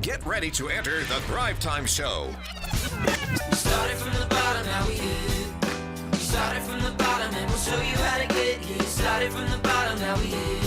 Get ready to enter the Thrive Time Show. We started from the bottom, now we here. We started from the bottom and we'll show you how to get here. Started from the bottom, now we here.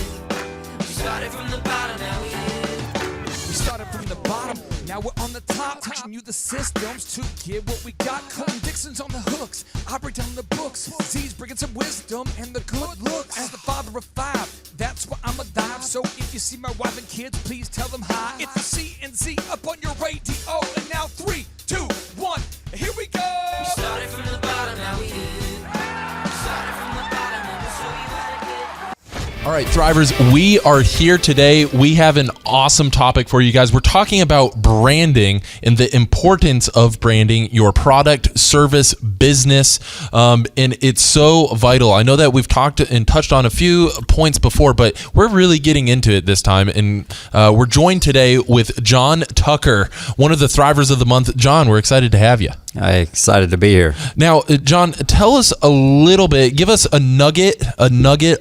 We started from the bottom, now we here. We started from the bottom, now we're on the top. Teaching you the systems to get what we got. Colton Dixon's on the hooks, I break down the books. Z's bringing some wisdom and the good looks. As the father of five, that's why I'm alive. So if you see my wife and kids, please tell them hi. It's the C&Z up on your radio. And now 3, 2, 1, here we go. We started from the bottom, now we here. We started from the bottom and we'll show you how to get. All right, Thrivers, we are here today. We have an awesome topic for you guys. We're talking about branding and the importance of branding your product, service, business, and it's so vital. I know that we've talked and touched on a few points before, but we're really getting into it this time, and we're joined today with John Tucker, one of the Thrivers of the Month. John, we're excited to have you. I'm excited to be here. Now, John, tell us a little bit, give us a nugget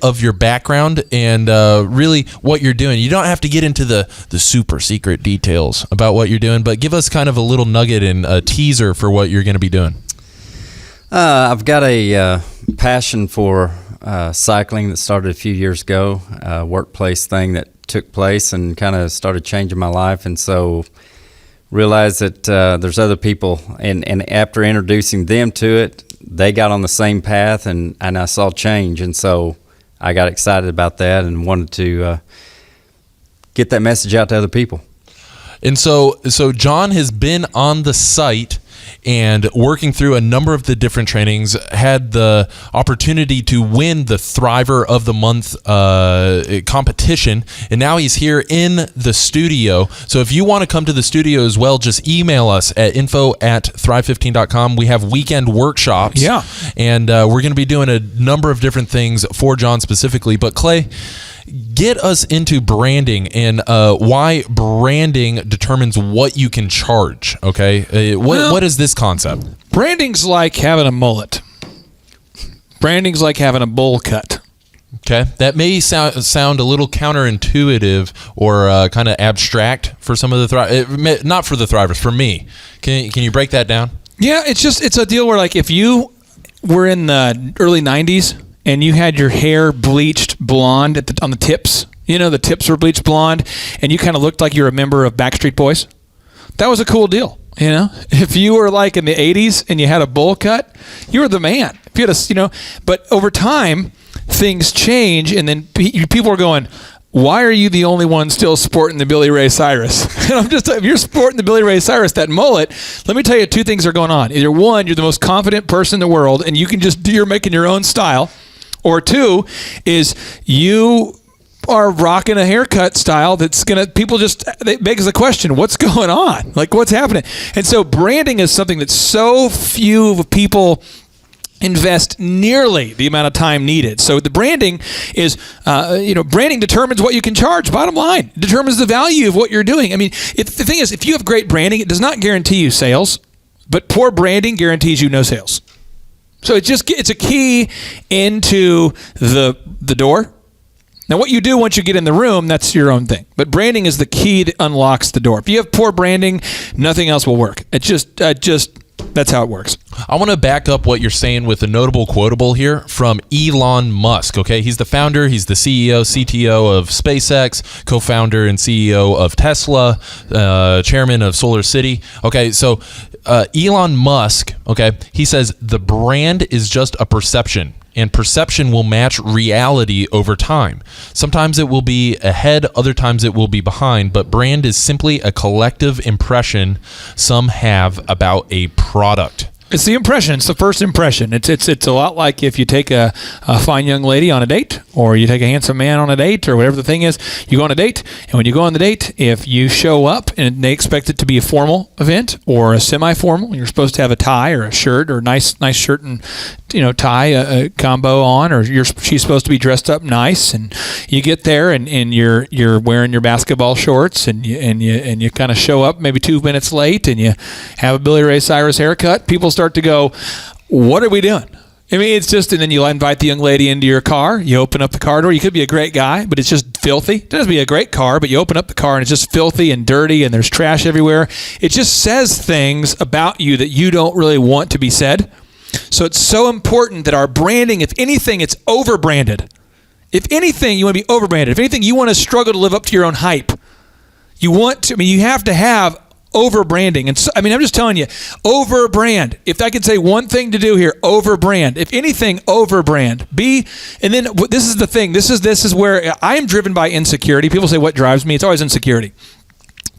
of your background and really what you're doing. You don't have to get into the super secret details about what you're doing, but give us kind of a little nugget and a teaser for what you're going to be doing. I've got a passion for cycling that started a few years ago, a workplace thing that took place and kind of started changing my life. And so realized that there's other people, and after introducing them to it, they got on the same path, and I saw change. And so I got excited about that and wanted to get that message out to other people. And so John has been on the site and working through a number of the different trainings, had the opportunity to win the Thriver of the Month competition, and now he's here in the studio. So if you want to come to the studio as well, just email us at info@thrive15.com. We have weekend workshops. Yeah. And we're going to be doing a number of different things for John specifically. But Clay, get us into branding and why branding determines what you can charge, okay? What is this concept? Branding's like having a mullet. Branding's like having a bowl cut. Okay, that may sound a little counterintuitive or kind of abstract for some of the not for the Thrivers, for me. Can you break that down? Yeah, it's a deal where, like, if you were in the early 90s and you had your hair bleached blonde on the tips, the tips were bleached blonde, and you kind of looked like you're a member of Backstreet Boys, that was a cool deal. If you were like in the 80s and you had a bowl cut, you were the man. If you had but over time, things change, and then people are going, why are you the only one still sporting the Billy Ray Cyrus? And if you're sporting the Billy Ray Cyrus, that mullet, let me tell you, two things are going on. Either one, you're the most confident person in the world, and you're making your own style, or two, is you are rocking a haircut style that's it begs the question, what's going on? Like, what's happening? And so branding is something that so few people invest nearly the amount of time needed. So the branding is, branding determines what you can charge. Bottom line, it determines the value of what you're doing. I mean, the thing is, if you have great branding, it does not guarantee you sales, but poor branding guarantees you no sales. So it's a key into the door. Now, what you do once you get in the room, that's your own thing. But branding is the key that unlocks the door. If you have poor branding, nothing else will work. That's how it works. I want to back up what you're saying with a notable quotable here from Elon Musk, okay? He's the founder, he's the CEO, CTO of SpaceX, co-founder and CEO of Tesla, chairman of Solar City. Okay, so Elon Musk, okay, he says the brand is just a perception, and perception will match reality over time. Sometimes it will be ahead, other times it will be behind, but brand is simply a collective impression some have about a product. It's the impression. It's the first impression. It's a lot like if you take a fine young lady on a date, or you take a handsome man on a date, or whatever the thing is. You go on a date, and when you go on the date, if you show up and they expect it to be a formal event or a semi-formal, you're supposed to have a tie or a shirt or nice shirt and tie a combo on, or she's supposed to be dressed up nice, and you get there and you're wearing your basketball shorts and you kind of show up maybe 2 minutes late and you have a Billy Ray Cyrus haircut. People start to go, what are we doing? I mean, it's just, and then you invite the young lady into your car. You open up the car door. You could be a great guy, but it's just filthy. It doesn't be a great car, but you open up the car and it's just filthy and dirty and there's trash everywhere. It just says things about you that you don't really want to be said. So it's so important that our branding, if anything, it's over-branded. If anything, you want to be over-branded. If anything, you want to struggle to live up to your own hype. You have to have over-branding. And so, I mean, I'm just telling you, over-brand. If I could say one thing to do here, over-brand. If anything, over-brand. And then this is the thing. This is where I am driven by insecurity. People say, what drives me? It's always insecurity.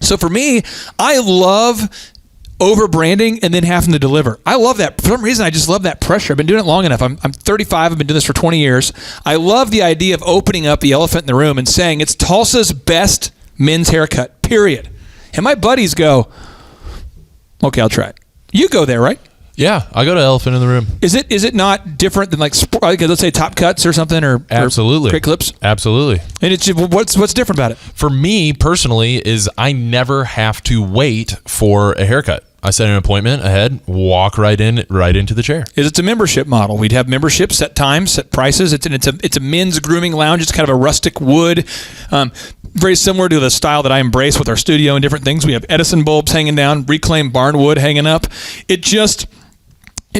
So for me, I love over-branding and then having to deliver. I love that. For some reason, I just love that pressure. I've been doing it long enough. I'm 35. I've been doing this for 20 years. I love the idea of opening up the elephant in the room and saying, it's Tulsa's best men's haircut, period. And my buddies go, okay, I'll try it. You go there, right? Yeah, I go to Elephant in the Room. Is it not different than like let's say Top Cuts or something or Absolutely. Or Great Clips? Absolutely. And it's what's different about it? For me personally is I never have to wait for a haircut. I set an appointment ahead, walk right into the chair. It's a membership model. We'd have memberships, set times, set prices. It's a men's grooming lounge. It's kind of a rustic wood, very similar to the style that I embrace with our studio and different things. We have Edison bulbs hanging down, reclaimed barn wood hanging up. It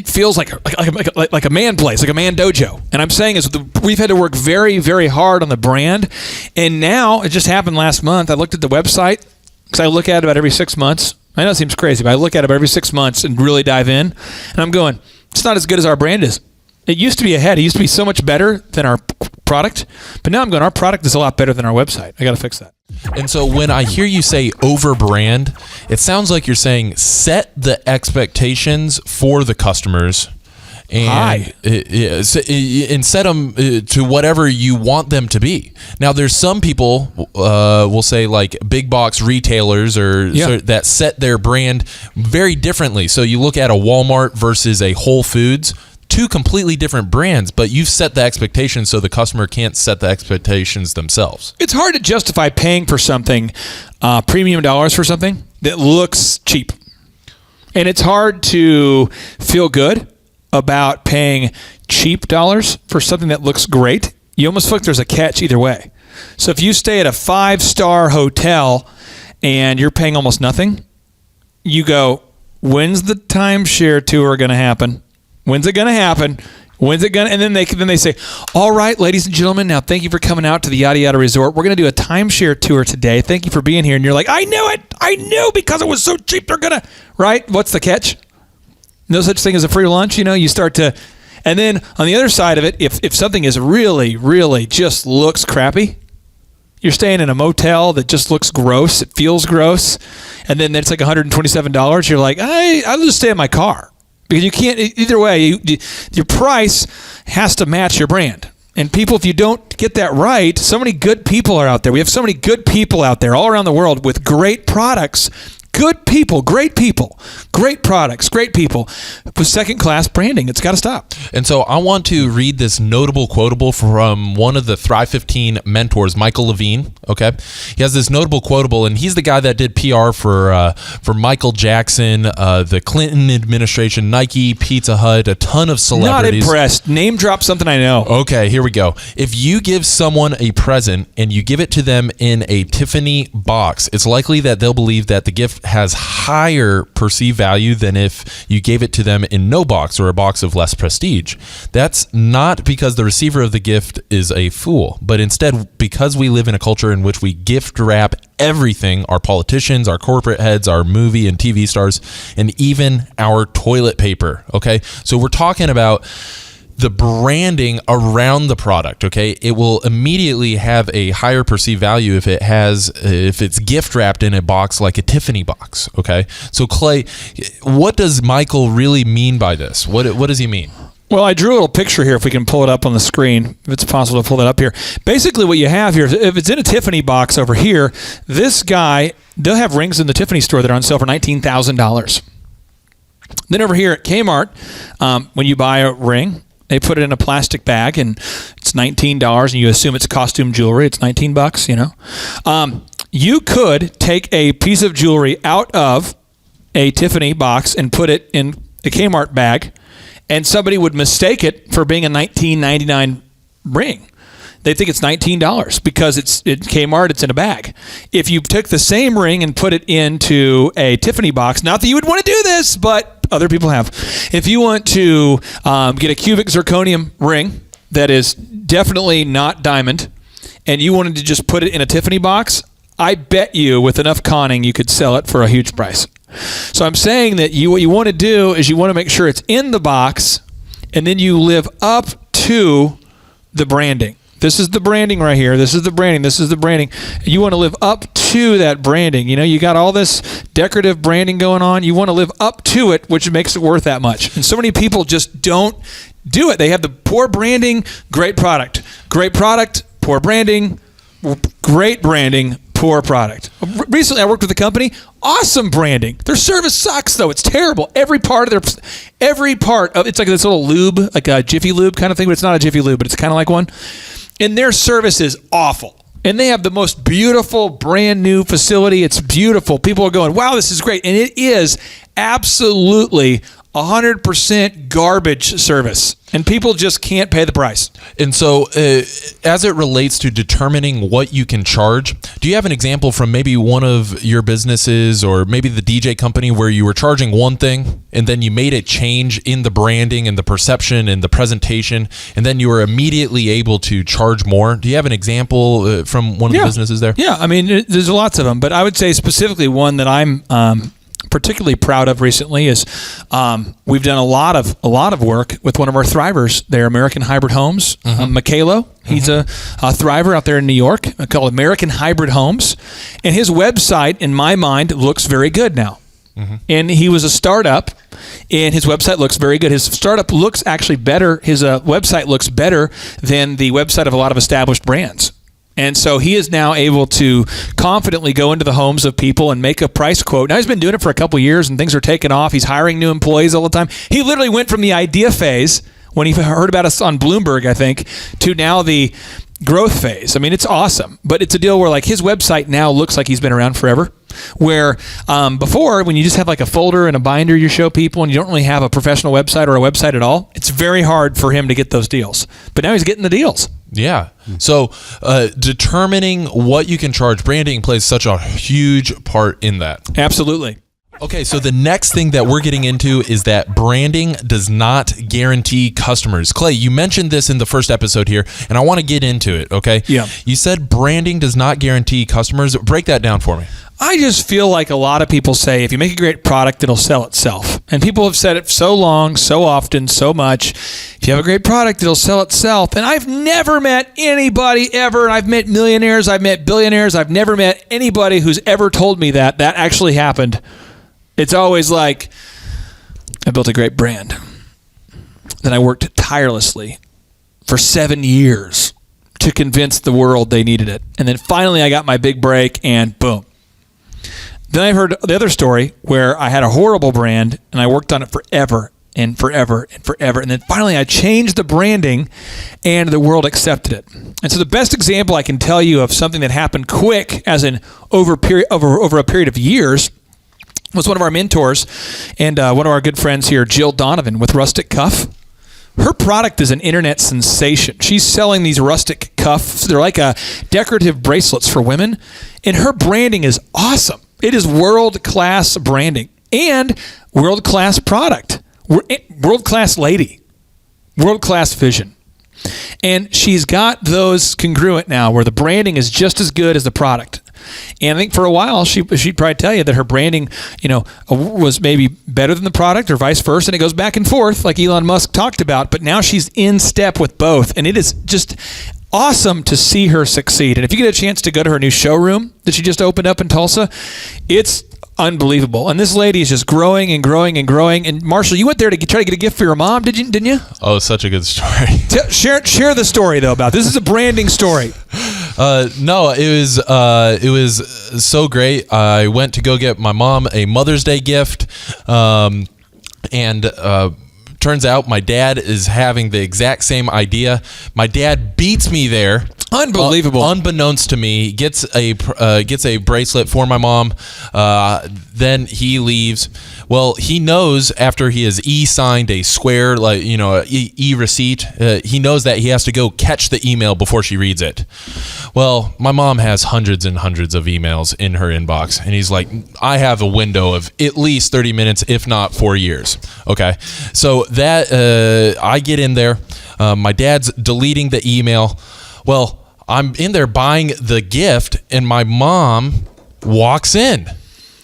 feels like a man place, like a man dojo. And I'm saying is we've had to work very, very hard on the brand. And now, it just happened last month. I looked at the website because I look at it about every 6 months. I know it seems crazy, but I look at it about every 6 months and really dive in. And I'm going, it's not as good as our brand is. It used to be ahead. It used to be so much better than our product. But now I'm going, our product is a lot better than our website. I got to fix that. And so when I hear you say over brand, it sounds like you're saying set the expectations for the customers and set them to whatever you want them to be. Now, there's some people, we'll say like big box retailers that set their brand very differently. So you look at a Walmart versus a Whole Foods, two completely different brands, but you've set the expectations so the customer can't set the expectations themselves. It's hard to justify paying for something, premium dollars for something that looks cheap. And it's hard to feel good about paying cheap dollars for something that looks great. You almost feel like there's a catch either way. So if you stay at a 5-star hotel and you're paying almost nothing, you go, when's the timeshare tour going to happen? When's it going to happen? When's it going to? And then they say, all right, ladies and gentlemen, now thank you for coming out to the Yada Yada Resort. We're going to do a timeshare tour today. Thank you for being here. And you're like, I knew it. I knew because it was so cheap. They're going to, right? What's the catch? No such thing as a free lunch. You start to, and then on the other side of it, if something is really, really just looks crappy, you're staying in a motel that just looks gross. It feels gross. And then it's like $127. You're like, I'll just stay in my car. Because you can't, either way, your price has to match your brand. And people, if you don't get that right, so many good people are out there. We have so many good people out there all around the world with great products. Good people, great products, great people with second-class branding. It's got to stop. And so I want to read this notable quotable from one of the Thrive 15 mentors, Michael Levine. Okay, he has this notable quotable, and he's the guy that did PR for Michael Jackson, the Clinton administration, Nike, Pizza Hut, a ton of celebrities. Not impressed. Name drop something I know. Okay, here we go. If you give someone a present and you give it to them in a Tiffany box, it's likely that they'll believe that the gift has higher perceived value than if you gave it to them in no box or a box of less prestige. That's not because the receiver of the gift is a fool, but instead because we live in a culture in which we gift wrap everything, our politicians, our corporate heads, our movie and TV stars, and even our toilet paper. Okay, so we're talking about the branding around the product. Okay, it will immediately have a higher perceived value if it's gift wrapped in a box like a Tiffany box. Okay, so Clay, what does Michael really mean by this? What does he mean? Well, I drew a little picture here, if we can pull it up on the screen, if it's possible to pull that up here. Basically what you have here, if it's in a Tiffany box over here, this guy, they'll have rings in the Tiffany store that are on sale for $19,000. Then over here at Kmart, when you buy a ring, they put it in a plastic bag, and it's $19, and you assume it's costume jewelry. It's $19, You could take a piece of jewelry out of a Tiffany box and put it in a Kmart bag, and somebody would mistake it for being a $19.99 ring. They think it's $19 because it's at Kmart, it's in a bag. If you took the same ring and put it into a Tiffany box, not that you would want to do this, but other people have. If you want to get a cubic zirconium ring that is definitely not diamond, and you wanted to just put it in a Tiffany box, I bet you with enough conning you could sell it for a huge price. So I'm saying that what you want to do is you want to make sure it's in the box, and then you live up to the branding. This is the branding right here. This is the branding. This is the branding. You want to live up to that branding. You know, you got all this decorative branding going on. You want to live up to it, which makes it worth that much. And so many people just don't do it. They have the poor branding, great product. Great product, poor branding, great branding, poor product. Recently, I worked with a company, awesome branding. Their service sucks, though. It's terrible. Every part of it's like this little lube, like a Jiffy Lube kind of thing, but it's not a Jiffy Lube, but it's kind of like one. And their service is awful. And they have the most beautiful, brand new facility. It's beautiful. People are going, wow, this is great. And it is absolutely 100% garbage service. And people just can't pay the price. And so as it relates to determining what you can charge, do you have an example from maybe one of your businesses or maybe the DJ company where you were charging one thing and then you made a change in the branding and the perception and the presentation, and then you were immediately able to charge more? Do you have an example from one of the businesses there? Yeah, I mean, there's lots of them, but I would say specifically one that I'm particularly proud of recently is we've done a lot of work with one of our thrivers there, American Hybrid Homes. Mikhailo, he's a thriver out there in New York called American Hybrid Homes, and his website, in my mind, looks very good now. And he was a startup, and his website looks very good. His startup looks actually better. His website looks better than the website of a lot of established brands. And so he is now able to confidently go into the homes of people and make a price quote. Now, he's been doing it for a couple of years, and things are taking off. He's hiring new employees all the time. He literally went from the idea phase, when he heard about us on Bloomberg, I think, to now the growth phase. I mean, it's awesome. But it's a deal where, like, his website now looks like he's been around forever. Where before, when you just have like a folder and a binder you show people and you don't really have a professional website or a website at all, it's very hard for him to get those deals. But now he's getting the deals. Yeah. So determining what you can charge, branding plays such a huge part in that. Absolutely. Okay, so the next thing that we're getting into is that branding does not guarantee customers. Clay, you mentioned this in the first episode here, and I want to get into it, okay? Yeah. You said branding does not guarantee customers. Break that down for me. I just feel like a lot of people say if you make a great product, it'll sell itself. And people have said it so long, so often, so much. If you have a great product, it'll sell itself. And I've never met anybody ever, and I've met millionaires, I've met billionaires, I've never met anybody who's ever told me that actually happened. It's always like, I built a great brand. Then I worked tirelessly for 7 years to convince the world they needed it. And then finally I got my big break, and boom. Then I heard the other story where I had a horrible brand and I worked on it forever and forever and forever. And then finally I changed the branding and the world accepted it. And so the best example I can tell you of something that happened quick, as in over a period of years, was one of our mentors and one of our good friends here, Jill Donovan with Rustic Cuff. Her product is an internet sensation. She's selling these rustic cuffs. They're like decorative bracelets for women. And her branding is awesome. It is world-class branding and world-class product. World-class lady. World-class vision. And she's got those congruent now where the branding is just as good as the product. And I think for a while, she'd probably tell you that her branding, was maybe better than the product or vice versa. And it goes back and forth like Elon Musk talked about. But now she's in step with both. And it is just awesome to see her succeed. And if you get a chance to go to her new showroom that she just opened up in Tulsa, it's unbelievable. And this lady is just growing and growing and growing. And Marshall, you went there to try to get a gift for your mom, didn't you? Oh, such a good story. Share the story though about this. This is a branding story. No, it was so great. I went to go get my mom a Mother's Day gift, and turns out my dad is having the exact same idea. My dad beats me there. Unbelievable. Unbeknownst to me, gets a bracelet for my mom. Then he leaves. Well, he knows after he has e-signed a square, like, you know, e-receipt, he knows that he has to go catch the email before she reads it. Well, my mom has hundreds and hundreds of emails in her inbox, and he's like, I have a window of at least 30 minutes, if not 4 years. Okay, so that I get in there. My dad's deleting the email. Well, I'm in there buying the gift, and my mom walks in.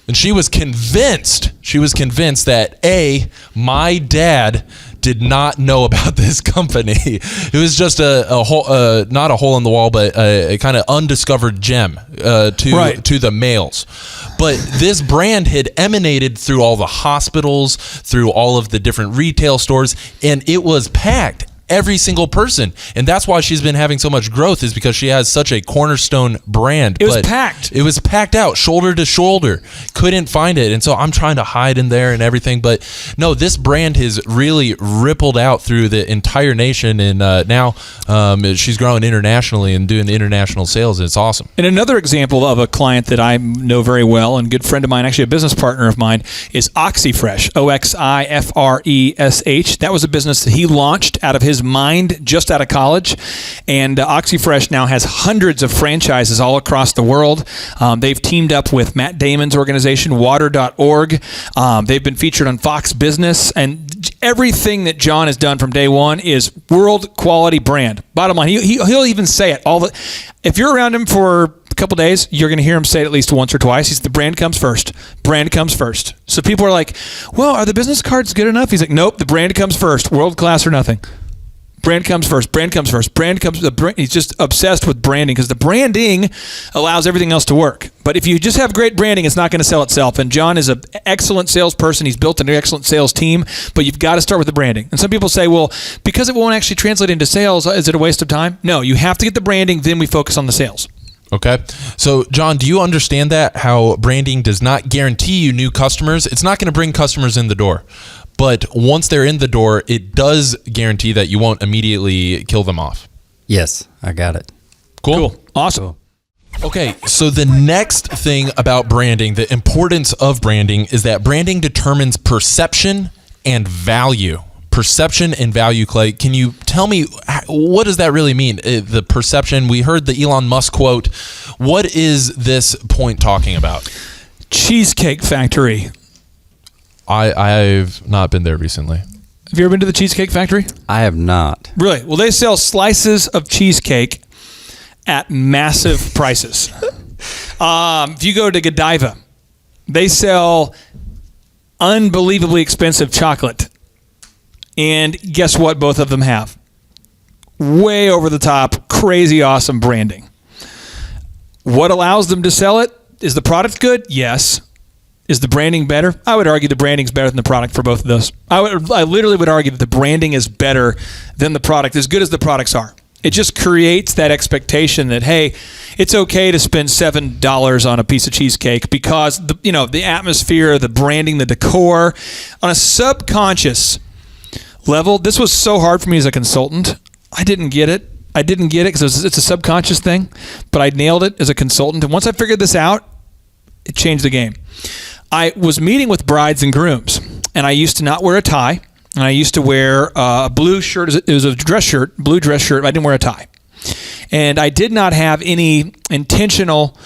And she was convinced that my dad did not know about this company. It was just a hole, not a hole in the wall, but a kind of undiscovered gem to the males. But this brand had emanated through all the hospitals, through all of the different retail stores, and it was packed. Every single person, and that's why she's been having so much growth, is because she has such a cornerstone brand. It was packed. It was packed out, shoulder to shoulder. Couldn't find it, and so I'm trying to hide in there and everything. But no, this brand has really rippled out through the entire nation, and now she's growing internationally and doing international sales. And it's awesome. And another example of a client that I know very well and a good friend of mine, actually a business partner of mine, is OxyFresh, OXIFRESH. That was a business that he launched out of his mind just out of college, and OxyFresh now has hundreds of franchises all across the world. They've teamed up with Matt Damon's organization, water.org. They've been featured on Fox Business, and everything that John has done from day one is world quality brand. Bottom line, he'll even say it. If you're around him for a couple days, you're going to hear him say it at least once or twice. He's the brand comes first. Brand comes first. So people are like, well, are the business cards good enough? He's like, nope, the brand comes first. World class or nothing. Brand comes first. Brand comes first. He's just obsessed with branding because the branding allows everything else to work. But if you just have great branding, it's not going to sell itself. And John is an excellent salesperson. He's built an excellent sales team, but you've got to start with the branding. And some people say, well, because it won't actually translate into sales, is it a waste of time? No, you have to get the branding, then we focus on the sales. Okay. So, John, do you understand that? How branding does not guarantee you new customers? It's not going to bring customers in the door. But once they're in the door, it does guarantee that you won't immediately kill them off. Yes, I got it. Cool. Awesome. Okay, so the next thing about branding, the importance of branding, is that branding determines perception and value. Perception and value, Clay. Can you tell me, what does that really mean? The perception, we heard the Elon Musk quote. What is this point talking about? Cheesecake Factory. I've not been there recently. Have you ever been to the Cheesecake Factory? I have not. Really? Well, they sell slices of cheesecake at massive prices. If you go to Godiva, they sell unbelievably expensive chocolate. And guess what both of them have? Way over the top, crazy awesome branding. What allows them to sell it? Is the product good? Yes. Is the branding better? I would argue the branding's better than the product for both of those. I literally would argue that the branding is better than the product, as good as the products are. It just creates that expectation that, hey, it's okay to spend $7 on a piece of cheesecake because the atmosphere, the branding, the decor, on a subconscious level. This was so hard for me as a consultant. I didn't get it because it's a subconscious thing, but I nailed it as a consultant. And once I figured this out, it changed the game. I was meeting with brides and grooms, and I used to not wear a tie, and I used to wear a blue shirt. It was a dress shirt, blue dress shirt. I didn't wear a tie. And I did not have any intentional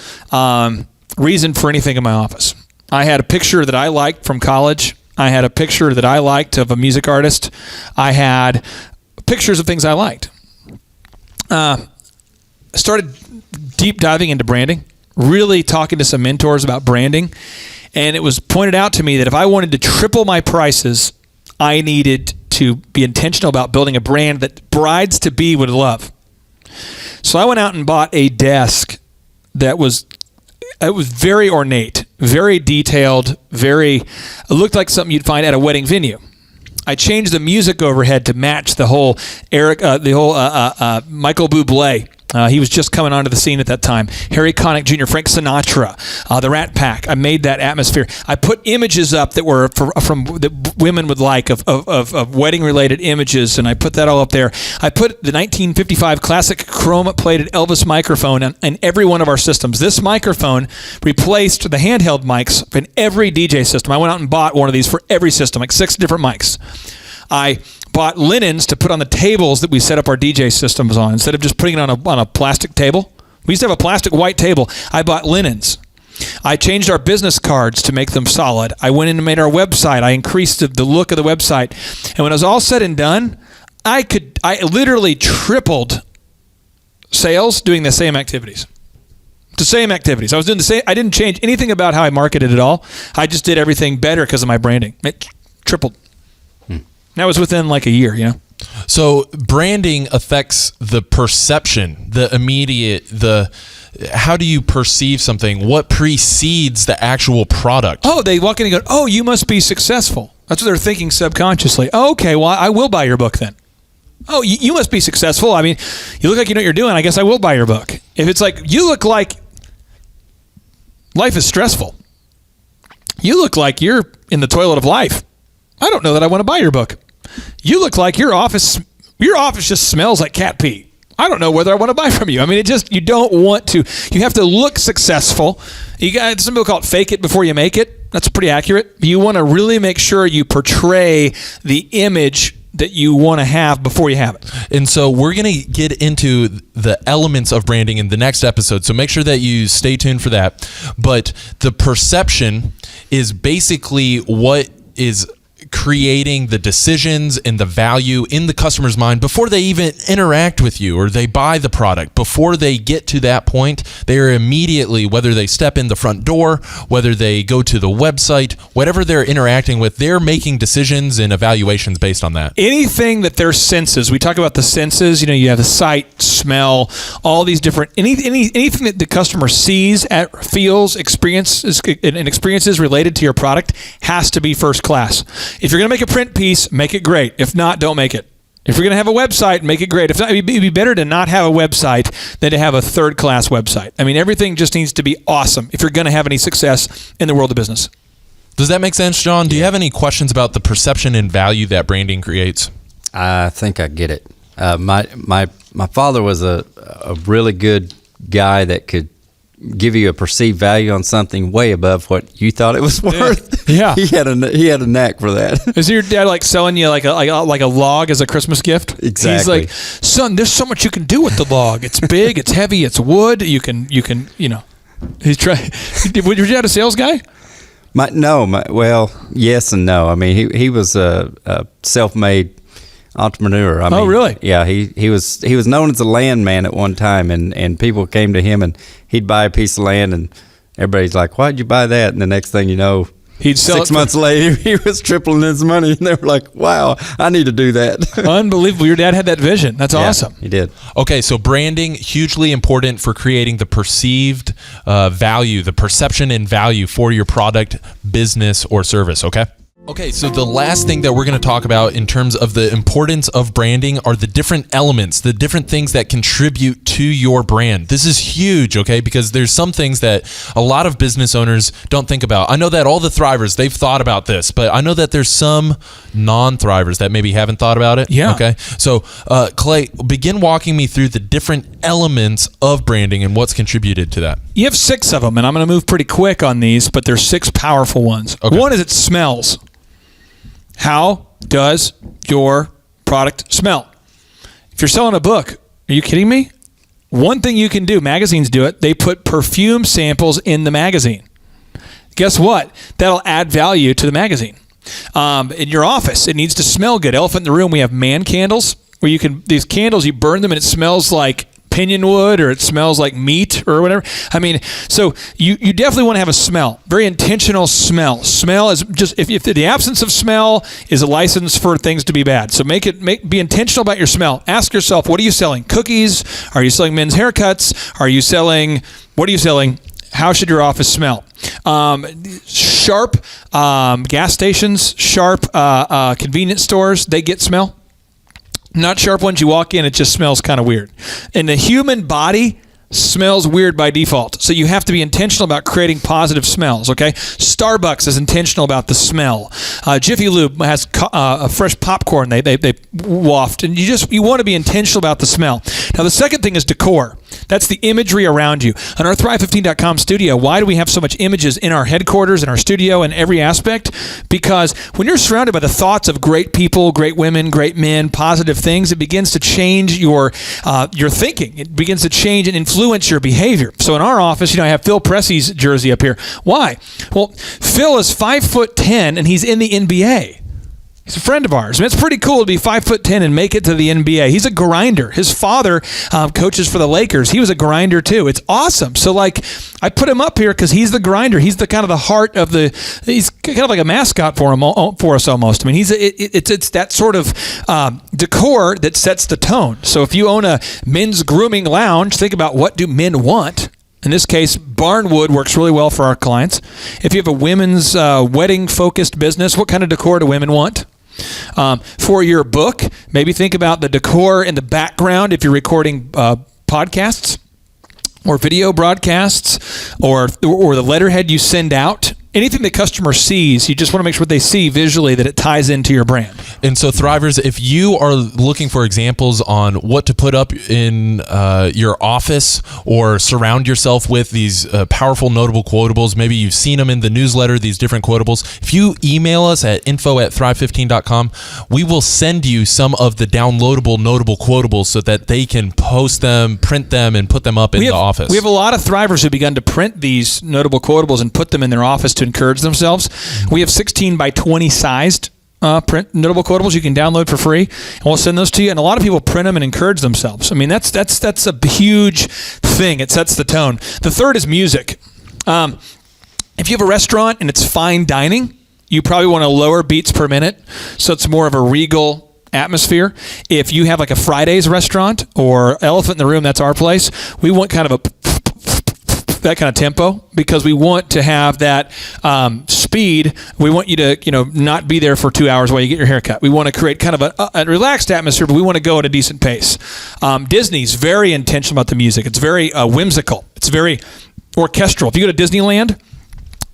reason for anything in my office. I had a picture that I liked from college. I had a picture that I liked of a music artist. I had pictures of things I liked. Started deep diving into branding, really talking to some mentors about branding. And it was pointed out to me that if I wanted to triple my prices, I needed to be intentional about building a brand that brides-to-be would love. So I went out and bought a desk that was very ornate, very detailed, it looked like something you'd find at a wedding venue. I changed the music overhead to match the whole Michael Bublé He was just coming onto the scene at that time. Harry Connick Jr., Frank Sinatra, the Rat Pack. I made that atmosphere. I put images up that were from that women would like of wedding-related images, and I put that all up there. I put the 1955 classic chrome-plated Elvis microphone in every one of our systems. This microphone replaced the handheld mics in every DJ system. I went out and bought one of these for every system, like 6 different mics. I bought linens to put on the tables that we set up our DJ systems on. Instead of just putting it on a plastic table, we used to have a plastic white table. I bought linens. I changed our business cards to make them solid. I went in and made our website. I increased the look of the website. And when it was all said and done, I literally tripled sales doing the same activities. The same activities. I was doing the same. I didn't change anything about how I marketed at all. I just did everything better because of my branding. It tripled. That was within like a year, you know. So branding affects the perception, the immediate, how do you perceive something? What precedes the actual product? Oh, they walk in and go, oh, you must be successful. That's what they're thinking subconsciously. Oh, okay, well, I will buy your book then. Oh, you must be successful. I mean, you look like you know what you're doing. I guess I will buy your book. If it's like, you look like life is stressful. You look like you're in the toilet of life. I don't know that I want to buy your book. You look like your office just smells like cat pee. I don't know whether I want to buy from you. I mean, you don't want to. You have to look successful. Some people call it fake it before you make it. That's pretty accurate. You want to really make sure you portray the image that you want to have before you have it. And so we're going to get into the elements of branding in the next episode. So make sure that you stay tuned for that. But the perception is basically what is creating the decisions and the value in the customer's mind before they even interact with you or they buy the product. Before they get to that point, they are immediately, whether they step in the front door, whether they go to the website, whatever they're interacting with, they're making decisions and evaluations based on that. Anything that their senses, we talk about the senses, you have the sight, smell, all these different, anything that the customer sees, feels, experiences related to your product has to be first class. If you're going to make a print piece, make it great. If not, don't make it. If you're going to have a website, make it great. If not, it'd be better to not have a website than to have a third-class website. I mean, everything just needs to be awesome if you're going to have any success in the world of business. Does that make sense, John? Do you have any questions about the perception and value that branding creates? I think I get it. My father was a really good guy that could give you a perceived value on something way above what you thought it was worth. Yeah. he had a knack for that. Is your dad like selling you like a log as a Christmas gift? Exactly. He's like, son, there's so much you can do with the log. It's big, it's heavy, it's wood. You can, He's trying. Was your dad a sales guy? Well, yes and no. I mean, he was a self-made entrepreneur. I mean, really? Yeah, he was known as a landman at one time, and people came to him and he'd buy a piece of land, and everybody's like, "Why'd you buy that?" And the next thing you know, he'd sell 6 months later, he was tripling his money, and they were like, "Wow, I need to do that." Unbelievable! Your dad had that vision. That's awesome. He did. Okay, so branding, hugely important for creating the perceived value, the perception and value for your product, business, or service, okay? Okay, so the last thing that we're going to talk about in terms of the importance of branding are the different elements, the different things that contribute to your brand. This is huge, okay, because there's some things that a lot of business owners don't think about. I know that all the thrivers, they've thought about this, but I know that there's some non-thrivers that maybe haven't thought about it. Yeah. Okay, so Clay, begin walking me through the different elements of branding and what's contributed to that. You have 6 of them, and I'm going to move pretty quick on these, but there's 6 powerful ones. Okay. One is it smells. How does your product smell? If you're selling a book, are you kidding me? One thing you can do, magazines do it, they put perfume samples in the magazine. Guess what? That'll add value to the magazine. In your office, it needs to smell good. Elephant in the room, we have man candles where these candles, you burn them and it smells like pinion wood or it smells like meat or whatever. I mean, so you definitely want to have a smell, very intentional smell. Smell is just, if the absence of smell is a license for things to be bad. So be intentional about your smell. Ask yourself, what are you selling? Cookies? Are you selling men's haircuts? What are you selling? How should your office smell? Sharp gas stations, sharp convenience stores, they get smell. Not sharp ones. You walk in, it just smells kind of weird. And the human body smells weird by default. So you have to be intentional about creating positive smells, okay? Starbucks is intentional about the smell. Jiffy Lube has a fresh popcorn they waft, and you want to be intentional about the smell. Now, the second thing is decor. That's the imagery around you. On our Thrive15.com studio, why do we have so much images in our headquarters, in our studio, in every aspect? Because when you're surrounded by the thoughts of great people, great women, great men, positive things, it begins to change your thinking. It begins to change and influence your behavior. So in our office, I have Phil Pressey's jersey up here. Why? Well, Phil is 5'10", and he's in the NBA. He's a friend of ours. I mean, it's pretty cool to be 5'10" and make it to the NBA. He's a grinder. His father coaches for the Lakers. He was a grinder too. It's awesome. So I put him up here because he's the grinder. He's the kind of the heart of he's kind of like a mascot for us almost. I mean, it's that sort of decor that sets the tone. So if you own a men's grooming lounge, think about what do men want. In this case, Barnwood works really well for our clients. If you have a women's wedding-focused business, what kind of decor do women want? For your book, maybe think about the decor in the background if you're recording podcasts or video broadcasts or the letterhead you send out. Anything the customer sees, you just want to make sure what they see visually that it ties into your brand. And so, Thrivers, if you are looking for examples on what to put up in your office or surround yourself with these powerful, notable quotables, maybe you've seen them in the newsletter, these different quotables, if you email us at info@thrive15.com, we will send you some of the downloadable, notable quotables so that they can post them, print them, and put them up in the office. We have a lot of Thrivers who've begun to print these notable quotables and put them in their office to encourage themselves. We have 16 by 20 sized print notable quotables you can download for free, and we'll send those to you. And a lot of people print them and encourage themselves. I mean, that's a huge thing. It sets the tone. The third is music. If you have a restaurant and it's fine dining, you probably want to lower beats per minute, so it's more of a regal atmosphere. If you have like a Fridays restaurant or Elephant in the Room, that's our place, we want kind of that kind of tempo because we want to have that speed. We want you to not be there for 2 hours while you get your hair cut. We want to create kind of a relaxed atmosphere, but we want to go at a decent pace. Disney's very intentional about the music. It's very whimsical. It's very orchestral. If you go to Disneyland,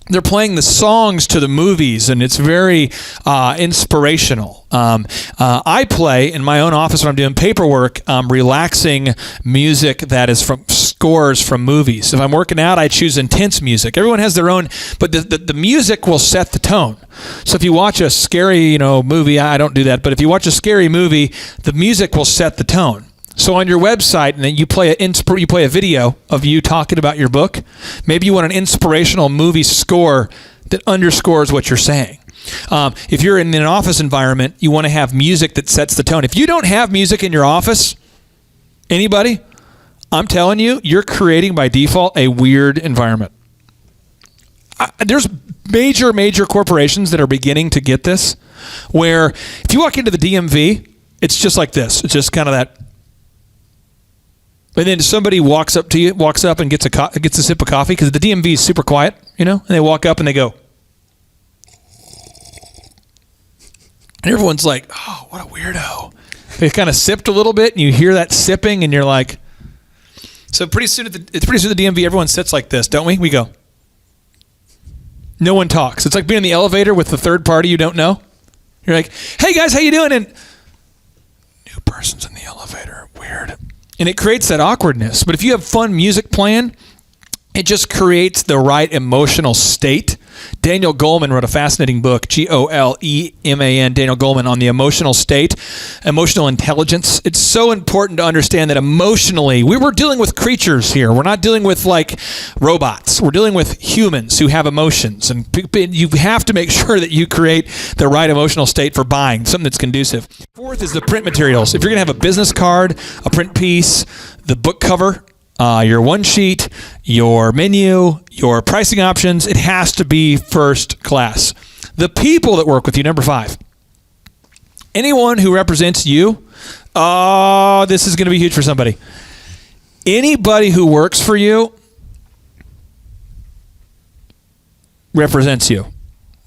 they're playing the songs to the movies, and it's very inspirational. I play in my own office when I'm doing paperwork, relaxing music that is from scores from movies. If I'm working out, I choose intense music. Everyone has their own, but the music will set the tone. So if you watch a scary movie, I don't do that, but if you watch a scary movie, the music will set the tone. So on your website, and then you play a video of you talking about your book. Maybe you want an inspirational movie score that underscores what you're saying. If you're in an office environment, you want to have music that sets the tone. If you don't have music in your office, anybody, I'm telling you, you're creating by default a weird environment. There's major corporations that are beginning to get this, where if you walk into the DMV, it's just like this. It's just kind of that. And then somebody walks up and gets a sip of coffee because the DMV is super quiet, and they walk up and they go. And everyone's like, oh, what a weirdo. They kind of sipped a little bit and you hear that sipping and you're like, so pretty soon at the DMV, everyone sits like this, don't we? We go. No one talks. It's like being in the elevator with the third party you don't know. You're like, hey guys, how you doing? And new person's in the elevator. Weird. And it creates that awkwardness. But if you have fun music playing, it just creates the right emotional state. Daniel Goleman wrote a fascinating book, Goleman, Daniel Goleman, on the emotional state, emotional intelligence. It's so important to understand that emotionally, we're dealing with creatures here. We're not dealing with like robots. We're dealing with humans who have emotions. And you have to make sure that you create the right emotional state for buying, something that's conducive. Fourth is the print materials. If you're going to have a business card, a print piece, the book cover, your one sheet, your menu, your pricing options, it has to be first class. The people that work with you, number 5. Anyone who represents you, this is going to be huge for somebody. Anybody who works for you represents you.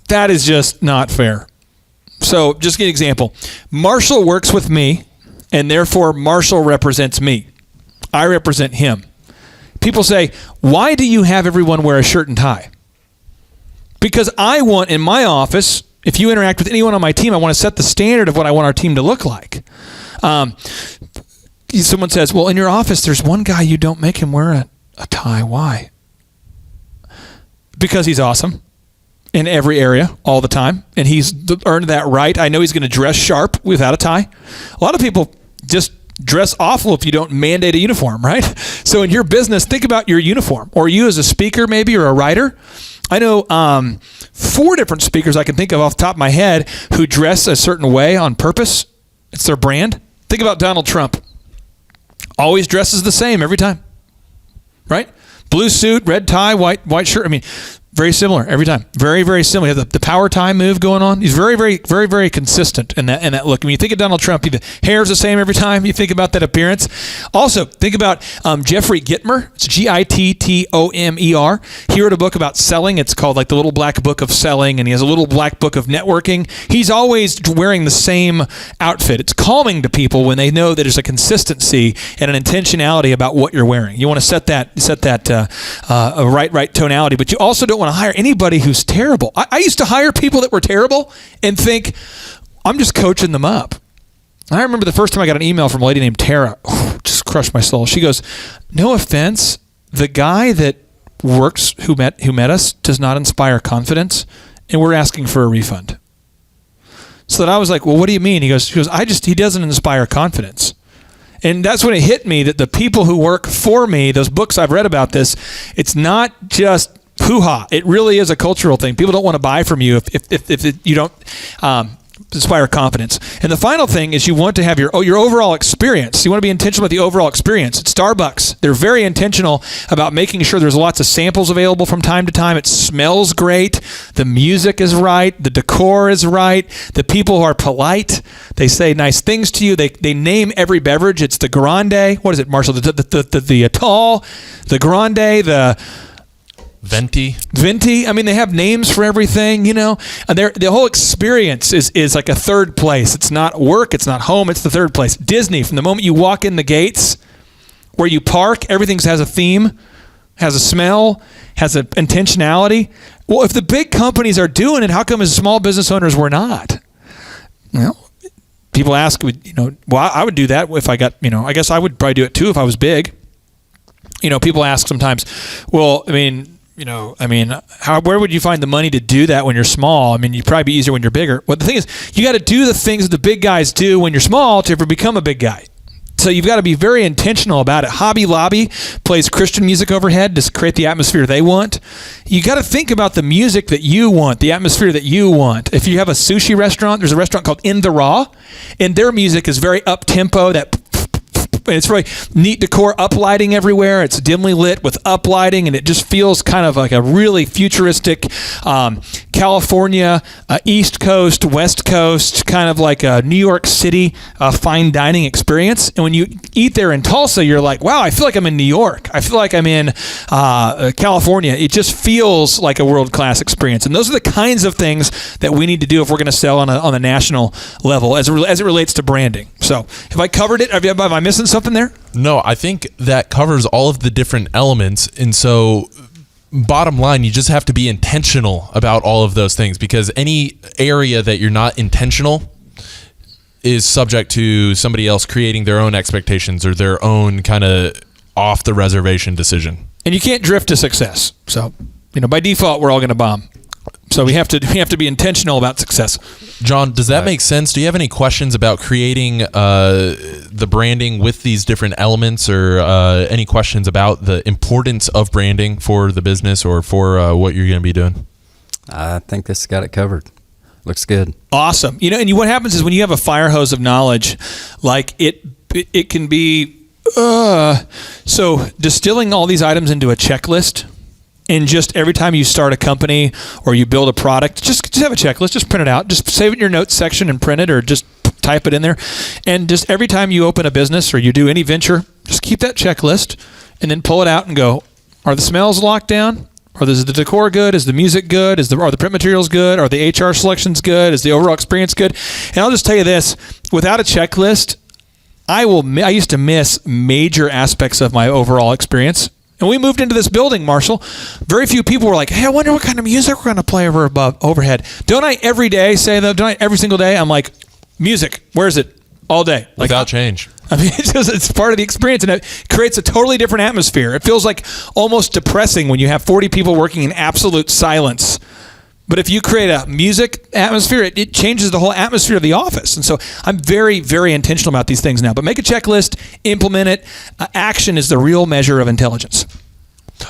That is just not fair. So just give an example. Marshall works with me and therefore Marshall represents me. I represent him. People say, why do you have everyone wear a shirt and tie? Because I want in my office, if you interact with anyone on my team, I want to set the standard of what I want our team to look like. Someone says, well, in your office, there's one guy you don't make him wear a tie. Why? Because he's awesome in every area all the time, and he's earned that right. I know he's going to dress sharp without a tie. A lot of people just dress awful if you don't mandate a uniform, right? So in your business, think about your uniform, or you as a speaker maybe, or a writer. I know 4 different speakers I can think of off the top of my head who dress a certain way on purpose. It's their brand. Think about Donald Trump. Always dresses the same every time, right? Blue suit, red tie, white shirt. I mean, very similar every time. Very, very similar. You have the power tie move going on. He's very, very, very, very consistent in that look. When you think of Donald Trump, the hair's the same every time you think about that appearance. Also, think about Jeffrey Gitomer. It's Gittomer. He wrote a book about selling. It's called like the Little Black Book of Selling, and he has a little black book of networking. He's always wearing the same outfit. It's calming to people when they know that there's a consistency and an intentionality about what you're wearing. You want to set that right tonality, but you also don't want to hire anybody who's terrible. I used to hire people that were terrible and think, I'm just coaching them up. I remember the first time I got an email from a lady named Tara. Just crushed my soul. She goes, no offense, the guy that works who met us does not inspire confidence, and we're asking for a refund. So that I was like, well, what do you mean? She goes, he doesn't inspire confidence. And that's when it hit me that the people who work for me, those books I've read about this, it's not just hoo-ha. It really is a cultural thing. People don't want to buy from you if you don't inspire confidence. And the final thing is you want to have your overall experience. You want to be intentional with the overall experience. At Starbucks, they're very intentional about making sure there's lots of samples available from time to time. It smells great. The music is right. The decor is right. The people are polite. They say nice things to you. They name every beverage. It's the grande. What is it, Marshall? The tall, the grande, the Venti. I mean, they have names for everything, and the whole experience is like a third place. It's not work. It's not home. It's the third place. Disney, from the moment you walk in the gates, where you park, everything has a theme, has a smell, has an intentionality. Well, if the big companies are doing it, how come as small business owners we're not? Well, people ask, well, I would do that if I got, I guess I would probably do it too if I was big. People ask sometimes, well, where would you find the money to do that when you're small? I mean, you'd probably be easier when you're bigger. But the thing is, you got to do the things that the big guys do when you're small to ever become a big guy. So you've got to be very intentional about it. Hobby Lobby plays Christian music overhead to create the atmosphere they want. You got to think about the music that you want, the atmosphere that you want. If you have a sushi restaurant, there's a restaurant called In the Raw, and their music is very up-tempo, and it's really neat decor, uplighting everywhere. It's dimly lit with uplighting, and it just feels kind of like a really futuristic California, East Coast, West Coast, kind of like a New York City fine dining experience. And when you eat there in Tulsa, you're like, wow, I feel like I'm in New York. I feel like I'm in California. It just feels like a world-class experience. And those are the kinds of things that we need to do if we're going to sell on a national level as it relates to branding. So have I covered it? Am I missing something there? No, I think that covers all of the different elements. And so bottom line, you just have to be intentional about all of those things, because any area that you're not intentional is subject to somebody else creating their own expectations or their own kind of off the reservation decision. And you can't drift to success. So, by default, we're all going to bomb. So we have to be intentional about success. John, does that make sense? Do you have any questions about creating the branding with these different elements, or any questions about the importance of branding for the business or for what you're going to be doing? I think this got it covered. Looks good. Awesome. And what happens is when you have a fire hose of knowledge, like it can be so distilling all these items into a checklist. And just every time you start a company or you build a product, just have a checklist. Just print it out. Just save it in your notes section and print it, or just type it in there. And just every time you open a business or you do any venture, just keep that checklist and then pull it out and go, are the smells locked down? Is the decor good? Is the music good? Are the print materials good? Are the HR selections good? Is the overall experience good? And I'll just tell you this, without a checklist, I used to miss major aspects of my overall experience. And we moved into this building, Marshall. Very few people were like, hey, I wonder what kind of music we're going to play overhead. Don't I every day say that? Don't I every single day? I'm like, music, where is it? All day. Like, Without change. I mean, it's part of the experience, and it creates a totally different atmosphere. It feels like almost depressing when you have 40 people working in absolute silence. But if you create a music atmosphere, it changes the whole atmosphere of the office. And so I'm very, very intentional about these things now. But make a checklist, implement it. Action is the real measure of intelligence.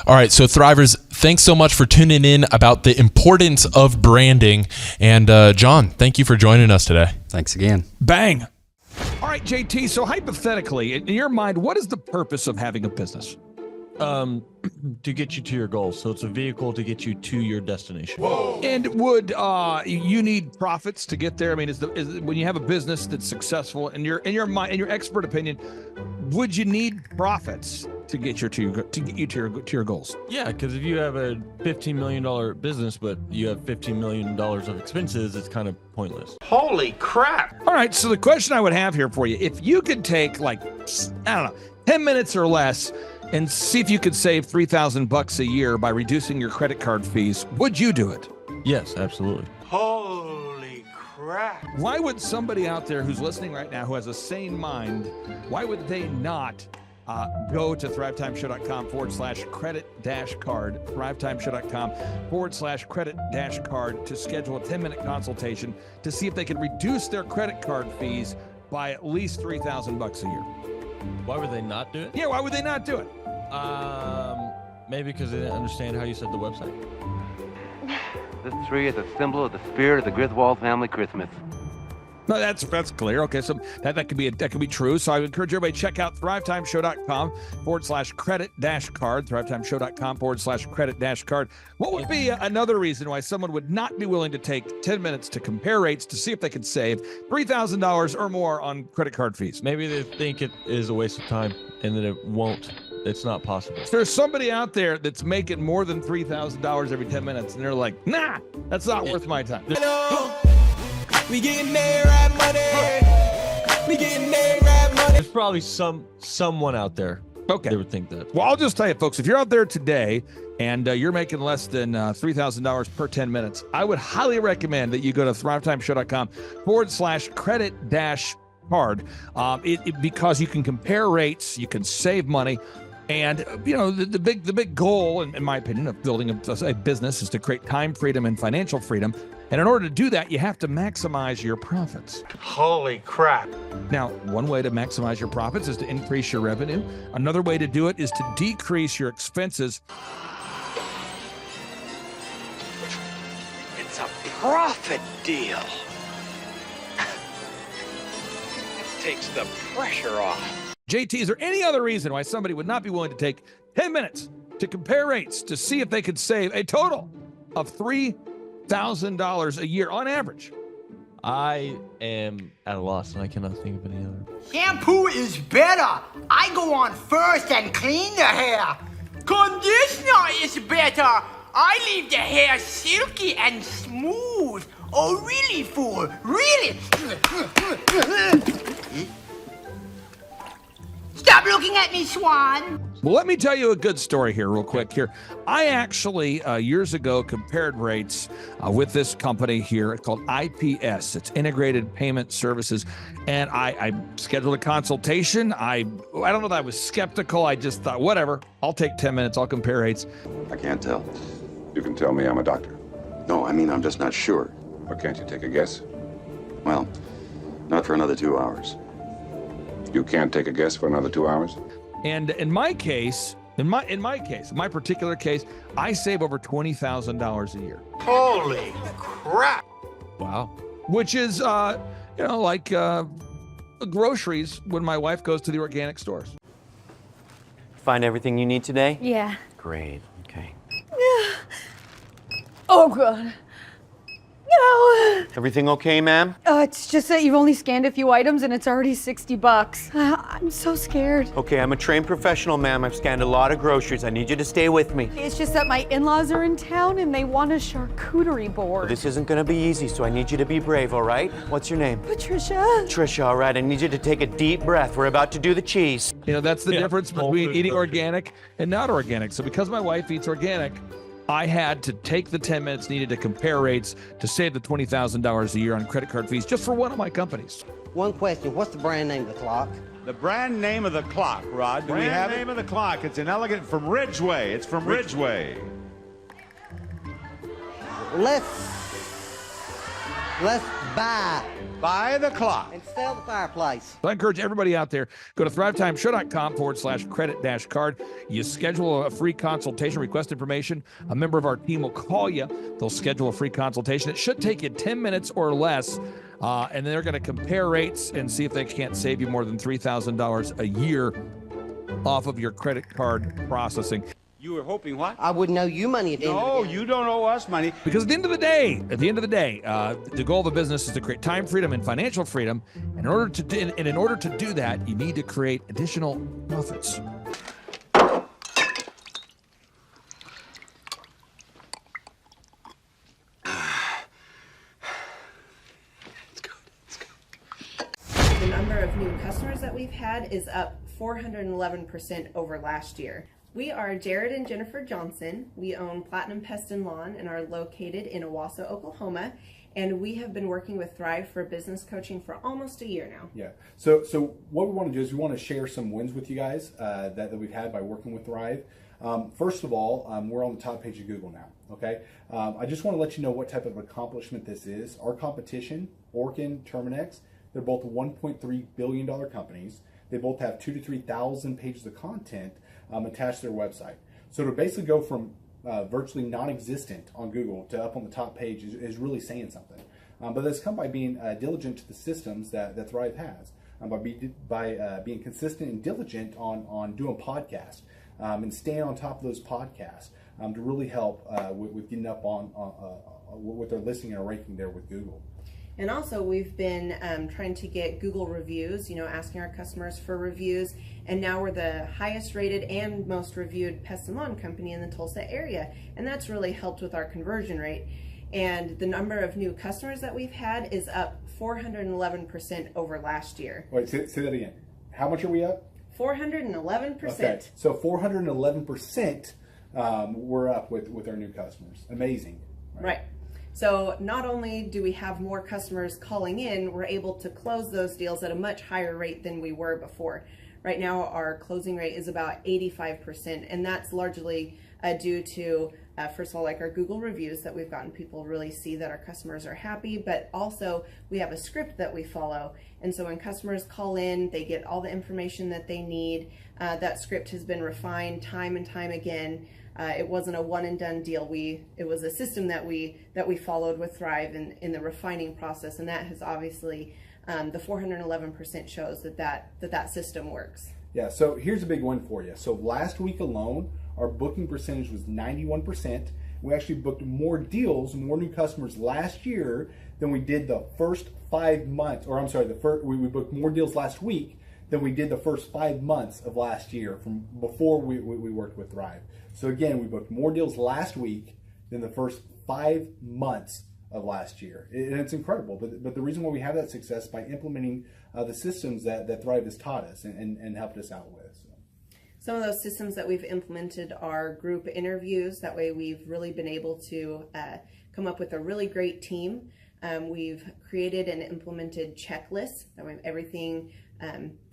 All right, so Thrivers, thanks so much for tuning in about the importance of branding. And John, thank you for joining us today. Thanks again. Bang. All right, JT, so hypothetically, in your mind, what is the purpose of having a business? To get you to your goals. So it's a vehicle to get you to your destination. And would you need profits to get there? I mean, is when you have a business that's successful, in your mind, in your expert opinion, would you need profits to get you to your goals? Yeah, because if you have a $15 million business, but you have $15 million of expenses, it's kind of pointless. Holy crap! All right, so the question I would have here for you, if you could take, like, I don't know, 10 minutes or less and see if you could save $3,000 a year by reducing your credit card fees, would you do it? Yes, absolutely. Holy crap! Why would somebody out there who's listening right now who has a sane mind, why would they not go to thrivetimeshow.com/credit-card, thrivetimeshow.com/credit-card to schedule a 10-minute consultation to see if they can reduce their credit card fees by at least $3,000 a year. Why would they not do it? Yeah, why would they not do it? Maybe because they didn't understand how you said the website. This tree is a symbol of the spirit of the Griswold family Christmas. No, that's clear. Okay, so that could be true. So I would encourage everybody to check out thrivetimeshow.com/credit-card, thrivetimeshow.com/credit-card. What would be another reason why someone would not be willing to take 10 minutes to compare rates to see if they could save $3,000 or more on credit card fees? Maybe they think it is a waste of time and that it won't. It's not possible. If there's somebody out there that's making more than $3,000 every 10 minutes and they're like, nah, that's not worth my time. We getting there, right money. We getting there, right money. There's probably someone out there Okay. that would think that. Well, I'll just tell you, folks, if you're out there today and you're making less than $3,000 per 10 minutes, I would highly recommend that you go to thrivetimeshow.com/credit-card because you can compare rates, you can save money. And, the big goal, in my opinion, of building a business is to create time freedom and financial freedom. And in order to do that, you have to maximize your profits. Holy crap! Now, one way to maximize your profits is to increase your revenue. Another way to do it is to decrease your expenses. It's a profit deal. It takes the pressure off. JT, is there any other reason why somebody would not be willing to take 10 minutes to compare rates to see if they could save a total of $3,000 a year on average? I am at a loss and I cannot think of any other. Shampoo is better. I go on first and clean the hair. Conditioner is better. I leave the hair silky and smooth. Oh, really, fool? Really? Stop looking at me, Swan. Well, let me tell you a good story here real quick here. I actually, years ago, compared rates with this company here called IPS. It's Integrated Payment Services. And I scheduled a consultation. I don't know that I was skeptical. I just thought, whatever, I'll take 10 minutes. I'll compare rates. I can't tell. You can tell me I'm a doctor. No, I mean, I'm just not sure. Or can't you take a guess? Well, not for another 2 hours. You can't take a guess for another 2 hours? And in my case, my particular case, I save over $20,000 a year. Holy crap! Wow. Which is, like groceries when my wife goes to the organic stores. Find everything you need today? Yeah. Great, okay. Oh, God. No. Everything okay, ma'am? It's just that you've only scanned a few items and it's already $60. I'm so scared. Okay, I'm a trained professional, ma'am. I've scanned a lot of groceries. I need you to stay with me. It's just that my in-laws are in town and they want a charcuterie board. Well, this isn't gonna be easy, so I need you to be brave, all right? What's your name? Patricia. Trisha, all right. I need you to take a deep breath. We're about to do the cheese. You know, that's the difference between eating organic and not organic. So because my wife eats organic, I had to take the 10 minutes needed to compare rates to save the $20,000 a year on credit card fees just for one of my companies. One question, what's the brand name of the clock? The brand name of the clock, Rod. Do we have name of the clock? It's an elegant from Ridgeway. It's from Ridgeway. Let's buy the clock and sell the fireplace. So I encourage everybody out there, go to thrivetimeshow.com/credit-card. You schedule a free consultation, request information. A member of our team will call you. They'll schedule a free consultation. It should take you 10 minutes or less. And then they're going to compare rates and see if they can't save you more than $3,000 a year off of your credit card processing. You were hoping what? I wouldn't owe you money at the end of the day. No, you don't owe us money. Because at the end of the day, the goal of a business is to create time freedom and financial freedom. And in order to do that, you need to create additional profits. The number of new customers that we've had is up 411% over last year. We are Jared and Jennifer Johnson. We own Platinum Pest and Lawn and are located in Owasso, Oklahoma. And we have been working with Thrive for business coaching for almost a year now. Yeah. So what we want to do is we want to share some wins with you guys that we've had by working with Thrive. First of all, we're on the top page of Google now. Okay. I just want to let you know what type of accomplishment this is. Our competition, Orkin, Terminex, they're both $1.3 billion companies. They both have 2,000 to 3,000 pages of content attached to their website. So to basically go from virtually non-existent on Google to up on the top page is really saying something. But that's come by being diligent to the systems that Thrive has, by being consistent and diligent on doing podcasts and staying on top of those podcasts to really help with getting up on with their listing and ranking there with Google. And also we've been trying to get Google reviews, asking our customers for reviews. And now we're the highest rated and most reviewed pest and lawn company in the Tulsa area. And that's really helped with our conversion rate. And the number of new customers that we've had is up 411% over last year. Wait, say that again. How much are we up? 411%. Okay, so 411% we're up with our new customers. Amazing. Right. So not only do we have more customers calling in, we're able to close those deals at a much higher rate than we were before. Right now, our closing rate is about 85%, and that's largely due to, first of all, like our Google reviews that we've gotten people really see that our customers are happy, but also we have a script that we follow. And so when customers call in, they get all the information that they need. That script has been refined time and time again. It wasn't a one and done deal. It was a system that we followed with Thrive in the refining process, and that has obviously the 411% shows that system works. Yeah. So here's a big one for you. So last week alone, our booking percentage was 91%. We actually booked more deals, more new customers last year than we did the first 5 months. Or I'm sorry, we booked more deals last week than we did the first 5 months of last year from before we worked with Thrive. So again, we booked more deals last week than the first 5 months of last year. And it's incredible. But the reason why we have that success is by implementing the systems that Thrive has taught us and helped us out with. So. Some of those systems that we've implemented are group interviews. That way we've really been able to come up with a really great team. We've created and implemented checklists. That way everything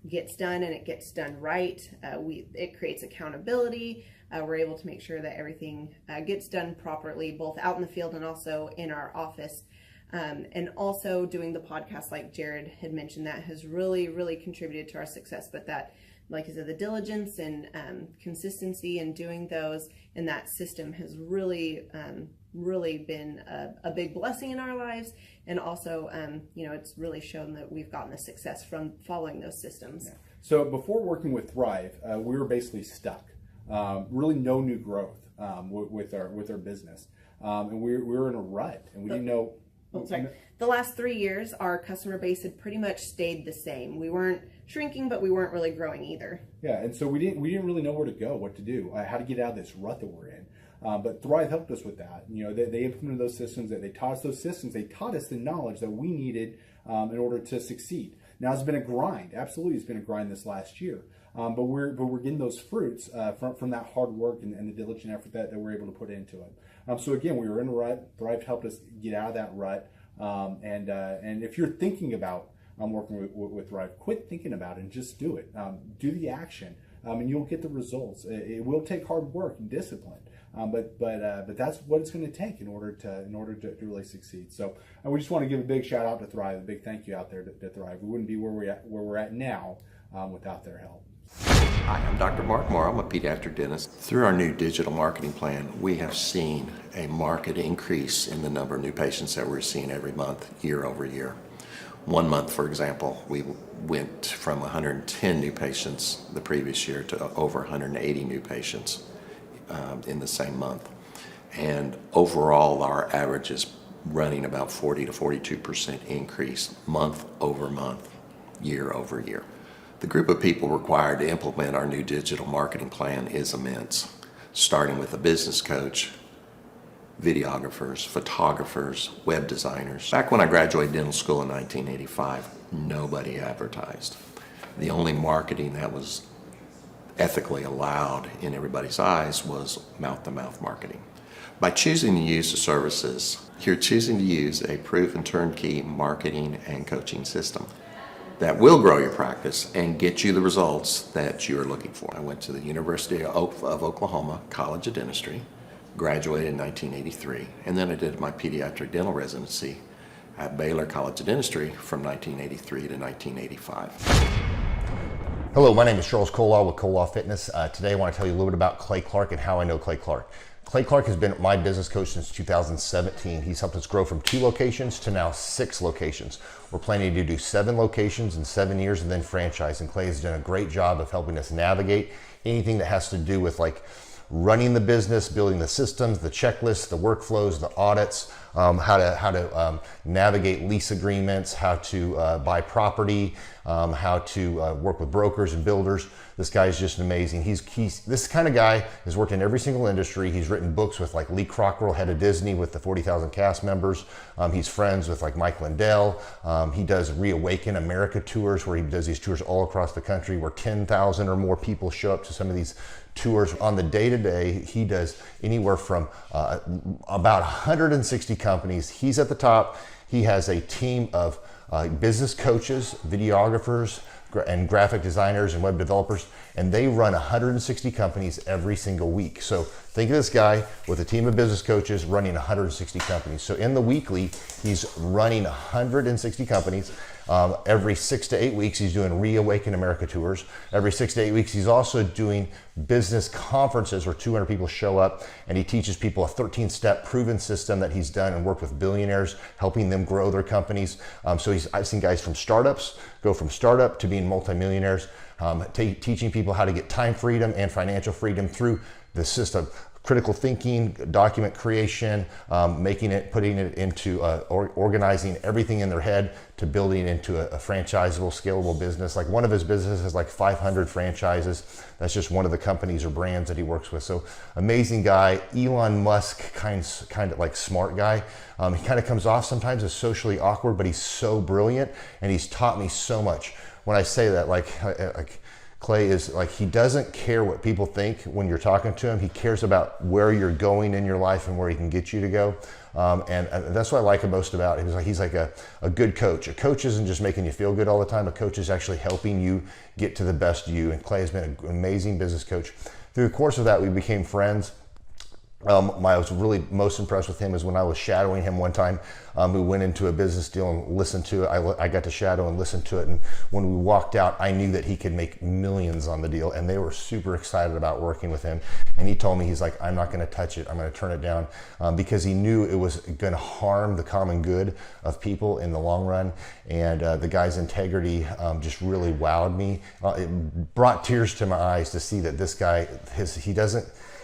gets done and it gets done right. It creates accountability. We're able to make sure that everything gets done properly, both out in the field and also in our office. And also doing the podcast, like Jared had mentioned, that has really, really contributed to our success. But that, like I said, the diligence and consistency in doing those and that system has really, really been a big blessing in our lives. And also, it's really shown that we've gotten the success from following those systems. Yeah. So before working with Thrive, we were basically stuck. Really no new growth with our business. And we were in a rut and we didn't know. The last 3 years, our customer base had pretty much stayed the same. We weren't shrinking, but we weren't really growing either. Yeah, and so we didn't really know where to go, what to do, how to get out of this rut that we're in. But Thrive helped us with that. You know, they implemented those systems. That they taught us those systems. They taught us the knowledge that we needed in order to succeed. Now it's been a grind. Absolutely, it's been a grind this last year. But we're getting those fruits from that hard work and the diligent effort that we're able to put into it. So again, we were in a rut. Thrive helped us get out of that rut. And if you're thinking about working with Thrive, quit thinking about it and just do it. Do the action, and you'll get the results. It will take hard work and discipline, but that's what it's going to take in order to really succeed. So we just want to give a big shout out to Thrive, a big thank you out there to Thrive. We wouldn't be where we're at now without their help. Hi, I'm Dr. Mark Moore. I'm a pediatric dentist. Through our new digital marketing plan, we have seen a marked increase in the number of new patients that we're seeing every month, year over year. One month, for example, we went from 110 new patients the previous year to over 180 new patients in the same month. And overall, our average is running about 40 to 42% increase month over month, year over year. The group of people required to implement our new digital marketing plan is immense, starting with a business coach, videographers, photographers, web designers. Back when I graduated dental school in 1985, nobody advertised. The only marketing that was ethically allowed in everybody's eyes was mouth-to-mouth marketing. By choosing to use the services, you're choosing to use a proven turnkey marketing and coaching system that will grow your practice and get you the results that you're looking for. I went to the University of Oklahoma College of Dentistry, graduated in 1983, and then I did my pediatric dental residency at Baylor College of Dentistry from 1983 to 1985. Hello, my name is Charles Kolaw with Kolaw Fitness. Today I want to tell you a little bit about Clay Clark and how I know Clay Clark. Clay Clark has been my business coach since 2017. He's helped us grow from 2 locations to now 6 locations. We're planning to do 7 locations in 7 years and then franchise. And Clay has done a great job of helping us navigate anything that has to do with like running the business, building the systems, the checklists, the workflows, the audits, how to navigate lease agreements, how to buy property, how to work with brokers and builders. This guy is just amazing. He's this kind of guy has worked in every single industry. He's written books with like Lee Cockrell, head of Disney, with the 40,000 cast members. He's friends with like Mike Lindell. He does Reawaken America tours, where he does these tours all across the country, where 10,000 or more people show up to some of these tours. On the day-to-day, he does anywhere from about 160 companies. He's at the top. He has a team of business coaches, videographers, and graphic designers and web developers, and they run 160 companies every single week. So think of this guy with a team of business coaches running 160 companies. So in the weekly, he's running 160 companies. Every 6 to 8 weeks, he's doing Reawaken America tours. Every 6 to 8 weeks, he's also doing business conferences where 200 people show up, and he teaches people a 13-step proven system that he's done and worked with billionaires, helping them grow their companies. So I've seen guys from startups go from startup to being multimillionaires, teaching people how to get time freedom and financial freedom through the system. Critical thinking, document creation, putting it into organizing everything in their head to building into a franchisable, scalable business. Like one of his businesses has like 500 franchises. That's just one of the companies or brands that he works with. So amazing guy. Elon Musk, kind of like smart guy. He kind of comes off sometimes as socially awkward, but he's so brilliant, and he's taught me so much. When I say that, like Clay is like, he doesn't care what people think when you're talking to him. He cares about where you're going in your life and where he can get you to go. And that's what I like most about him. He's like a good coach. A coach isn't just making you feel good all the time. A coach is actually helping you get to the best you. And Clay has been an amazing business coach. Through the course of that, we became friends. I was really most impressed with him is when I was shadowing him one time. We went into a business deal and listened to it. I got to shadow and listen to it. And when we walked out, I knew that he could make millions on the deal. And they were super excited about working with him. And he told me, he's like, I'm not going to touch it. I'm going to turn it down because he knew it was going to harm the common good of people in the long run. And the guy's integrity just really wowed me. It brought tears to my eyes to see that this guy,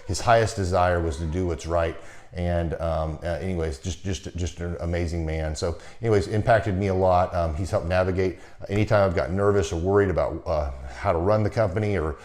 his highest desire was to do what's right And anyways, just an amazing man. So anyways, impacted me a lot. He's helped navigate anytime I've got nervous or worried about how to run the company, or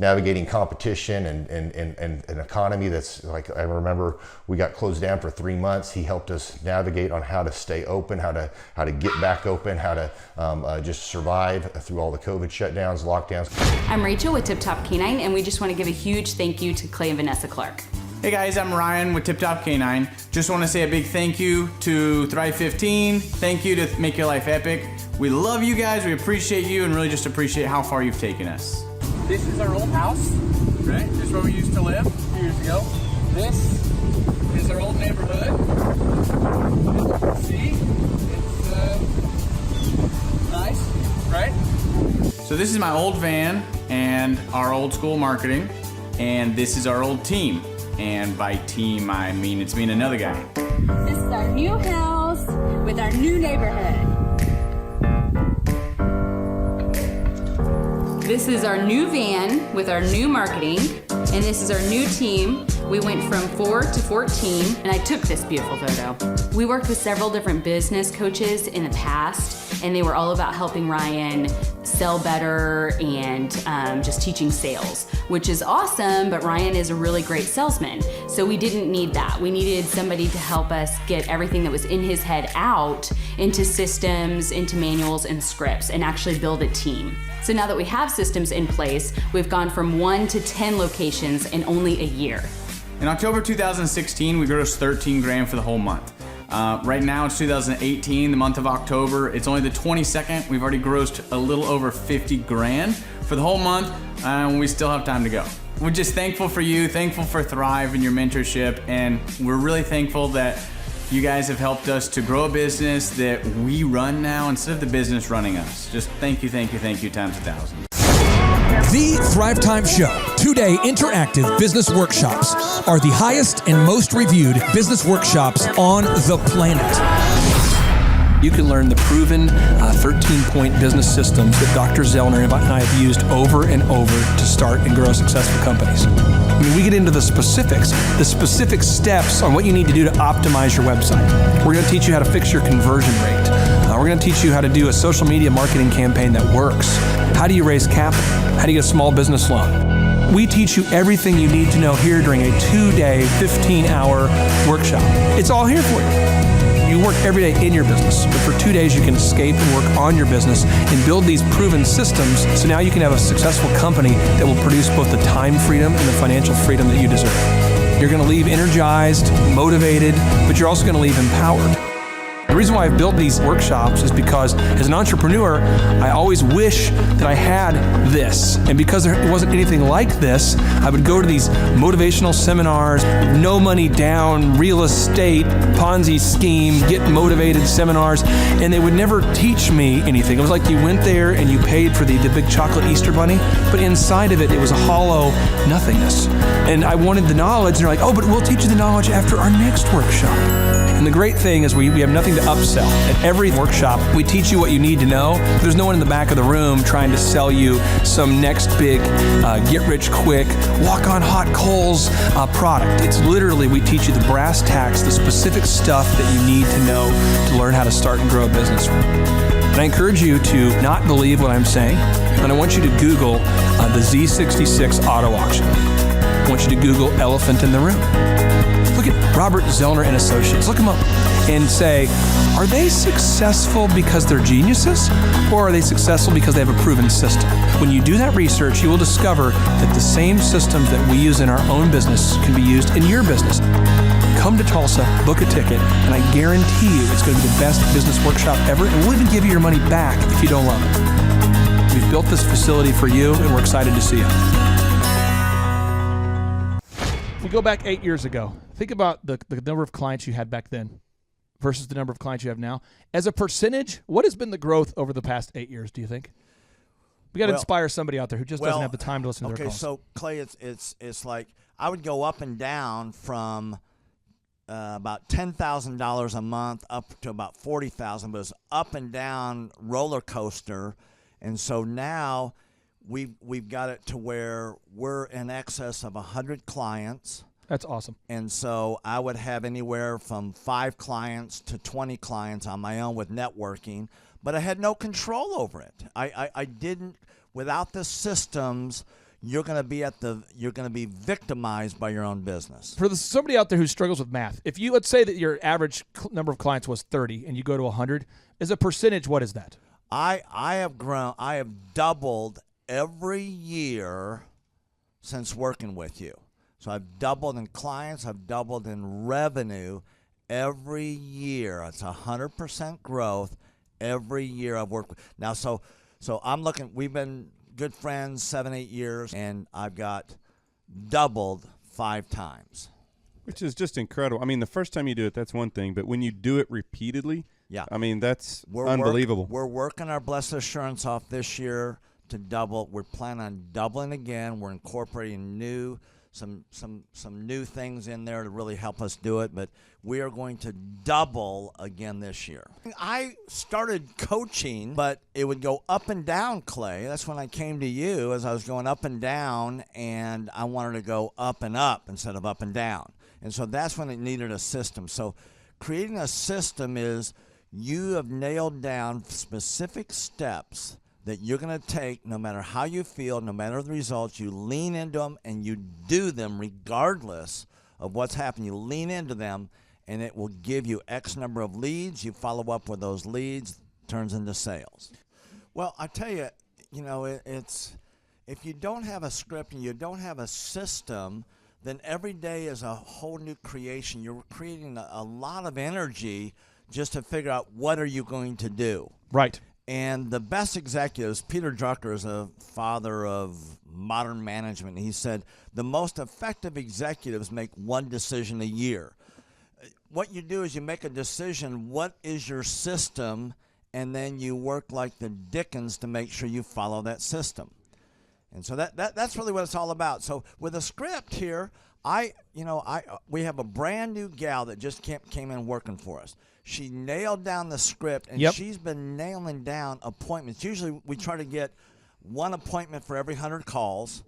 navigating competition and an economy that's like, I remember we got closed down for 3 months. He helped us navigate on how to stay open, how to get back open, how to just survive through all the COVID shutdowns, lockdowns. I'm Rachel with Tip Top Canine, and we just want to give a huge thank you to Clay and Vanessa Clark. Hey guys, I'm Ryan with Tip Top Canine. Just want to say a big thank you to Thrive 15. Thank you to Make Your Life Epic. We love you guys, we appreciate you, and really just appreciate how far you've taken us. This is our old house, right? This is where we used to live a few years ago. This is our old neighborhood. See, it's nice, right? So this is my old van and our old school marketing, and this is our old team. And by team, I mean it's me and another guy. This is our new house with our new neighborhood. This is our new van with our new marketing, and this is our new team. We went from 4 to 14, and I took this beautiful photo. We worked with several different business coaches in the past, and they were all about helping Ryan sell better and just teaching sales, which is awesome, but Ryan is a really great salesman. So we didn't need that. We needed somebody to help us get everything that was in his head out into systems, into manuals and scripts, and actually build a team. So now that we have systems in place, we've gone from 1 to 10 locations in only a year. In October 2016, we grossed 13 grand for the whole month. Right now it's 2018, the month of October. It's only the 22nd. We've already grossed a little over 50 grand for the whole month, and we still have time to go. We're just thankful for you, thankful for Thrive and your mentorship, and we're really thankful that you guys have helped us to grow a business that we run now instead of the business running us. Just thank you times 1,000. The Thrive Time Show 2-day interactive business workshops are the highest and most reviewed business workshops on the planet. You can learn the proven 13-point business systems that Dr. Zellner and I have used over and over to start and grow successful companies. I mean, we get into the specific steps on what you need to do to optimize your website. We're going to teach you how to fix your conversion rate. We're going to teach you how to do a social media marketing campaign that works. How do you raise capital? How do you get a small business loan? We teach you everything you need to know here during a 2-day, 15-hour workshop. It's all here for you. You work every day in your business, but for 2 days you can escape and work on your business and build these proven systems so now you can have a successful company that will produce both the time freedom and the financial freedom that you deserve. You're going to leave energized, motivated, but you're also going to leave empowered. The reason why I've built these workshops is because as an entrepreneur, I always wish that I had this. And because there wasn't anything like this, I would go to these motivational seminars, no money down, real estate, Ponzi scheme, get motivated seminars, and they would never teach me anything. It was like you went there and you paid for the big chocolate Easter bunny, but inside of it, it was a hollow nothingness. And I wanted the knowledge, and they're like, oh, but we'll teach you the knowledge after our next workshop. And the great thing is we have nothing to upsell. At every workshop, we teach you what you need to know. There's no one in the back of the room trying to sell you some next big get-rich-quick, walk-on-hot coals product. It's literally, we teach you the brass tacks, the specific stuff that you need to know to learn how to start and grow a business. And I encourage you to not believe what I'm saying, and I want you to Google the Z66 auto auction. I want you to Google elephant in the room. Look at Robert Zellner and Associates. Look them up and say, are they successful because they're geniuses, or are they successful because they have a proven system? When you do that research, you will discover that the same systems that we use in our own business can be used in your business. Come to Tulsa, book a ticket, and I guarantee you it's going to be the best business workshop ever, and we'll even give you your money back if you don't love it. We've built this facility for you, and we're excited to see you. If we go back 8 years ago, think about the number of clients you had back then versus the number of clients you have now. As a percentage, what has been the growth over the past 8 years, do you think? We got to inspire somebody out there who just doesn't have the time to listen to their calls. Okay, so Clay, it's like I would go up and down from about $10,000 a month up to about $40,000, but it's up and down roller coaster. And so now we've got it to where we're in excess of 100 clients. That's awesome. And so I would have anywhere from 5 clients to 20 clients on my own with networking, but I had no control over it. I didn't, without the systems, you're going to be victimized by your own business. For somebody out there who struggles with math, if you, let's say that your average number of clients was 30 and you go to 100, as a percentage, what is that? I have doubled every year since working with you. So I've doubled in clients, I've doubled in revenue every year. It's 100% growth every year I've worked with. Now, so I'm looking, we've been good friends 7-8 years, and I've got doubled 5 times. Which is just incredible. I mean, the first time you do it, that's one thing, but when you do it repeatedly, yeah, I mean, that's unbelievable. We're working our Blessed Assurance off this year to double. We're planning on doubling again. We're incorporating some new things in there to really help us do it, but we are going to double again this year. I started coaching, but it would go up and down, Clay. That's when I came to you, as I was going up and down, and I wanted to go up and up instead of up and down. And so that's when it needed a system. So creating a system is you have nailed down specific steps that you're going to take no matter how you feel, no matter the results. You lean into them and you do them regardless of what's happening. You lean into them, and it will give you X number of leads. You follow up with those leads, turns into sales. Well, I tell you, it's if you don't have a script and you don't have a system, then every day is a whole new creation. You're creating a lot of energy just to figure out what are you going to do. Right. And the best executives, Peter Drucker is a father of modern management. He said the most effective executives make one decision a year. What you do is you make a decision, what is your system, and then you work like the Dickens to make sure you follow that system. And so that's really what it's all about. So with a script here, we have a brand new gal that just came in working for us. She nailed down the script, and she's been nailing down appointments. Usually we try to get one appointment for every 100 calls.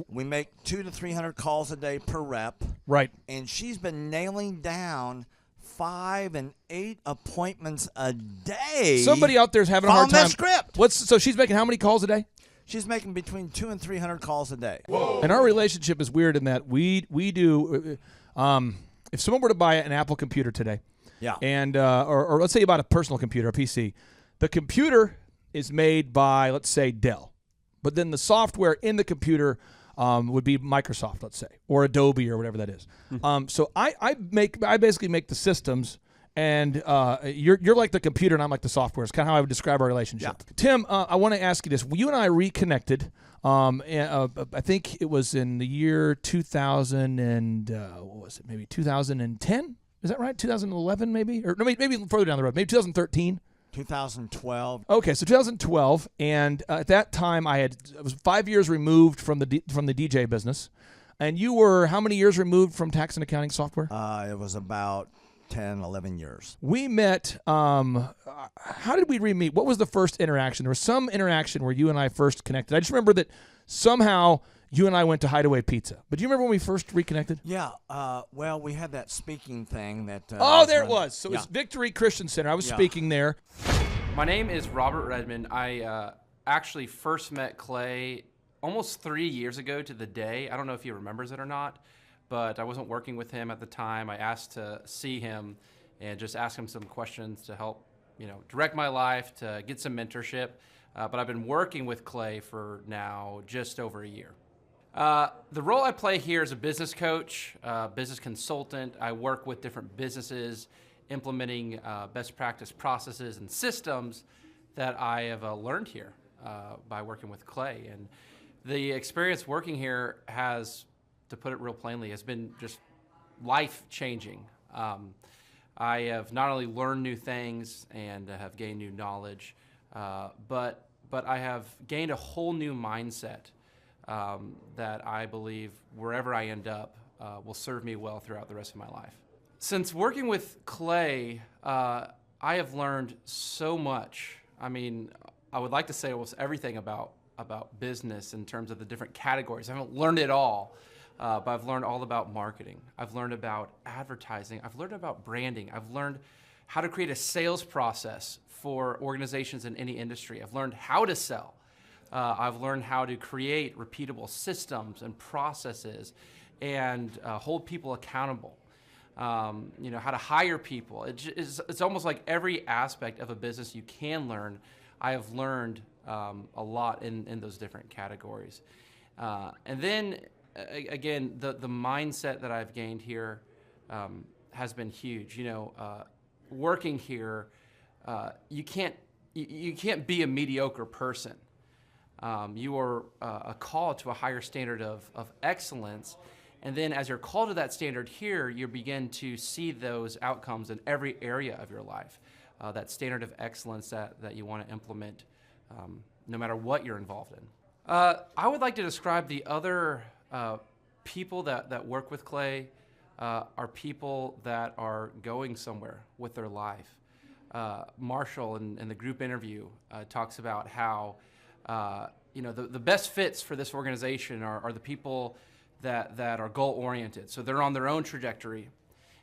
We make 200 to 300 calls a day per rep. Right. And she's been nailing down 5 and 8 appointments a day. Somebody out there is having a hard time. That script. So she's making how many calls a day? She's making between 200 and 300 calls a day. Whoa. And our relationship is weird in that we do. If someone were to buy an Apple computer today, yeah, and or let's say you bought a personal computer, a PC, the computer is made by, let's say, Dell, but then the software in the computer would be Microsoft, let's say, or Adobe or whatever that is. So I basically make the systems, and you're like the computer and I'm like the software. It's kind of how I would describe our relationship. Yeah. Tim, I want to ask you this. You and I reconnected. I think it was in the year 2000 and what was it? Maybe 2010. Is that right? 2011, maybe, or no, maybe further down the road. Maybe 2013. 2012. Okay, so 2012, and at that time I was 5 years removed from the DJ business, and you were how many years removed from tax and accounting software? It was about 10, 11 years. We met. How did we re-meet? What was the first interaction? There was some interaction where you and I first connected. I just remember that somehow you and I went to Hideaway Pizza. But do you remember when we first reconnected? Yeah. Well, we had that speaking thing that. There it was. So it was Victory Christian Center. I was speaking there. My name is Robert Redmond. I actually first met Clay almost 3 years ago to the day. I don't know if he remembers it or not, but I wasn't working with him at the time. I asked to see him and just ask him some questions to help, direct my life, to get some mentorship. But I've been working with Clay for now just over a year. The role I play here is a business coach, business consultant. I work with different businesses implementing best practice processes and systems that I have learned here by working with Clay. And the experience working here has, to put it real plainly, has been just life-changing. I have not only learned new things and have gained new knowledge, but I have gained a whole new mindset that I believe wherever I end up will serve me well throughout the rest of my life. Since working with Clay, I have learned so much. I mean, I would like to say almost everything about business in terms of the different categories. I haven't learned it all, but I've learned all about marketing. I've learned about advertising. I've learned about branding. I've learned how to create a sales process for organizations in any industry. I've learned how to sell. I've learned how to create repeatable systems and processes and hold people accountable. You know, how to hire people. It's almost like every aspect of a business you can learn. I have learned a lot in those different categories. And then, again, the mindset that I've gained here has been huge. You know, working here, you can't be a mediocre person. You are a call to a higher standard of excellence. And then as you're called to that standard here, you begin to see those outcomes in every area of your life. That standard of excellence that you want to implement no matter what you're involved in. I would like to describe the other people that work with Clay are people that are going somewhere with their life. Marshall in the group interview talks about how you know, the best fits for this organization are the people that are goal-oriented. So they're on their own trajectory,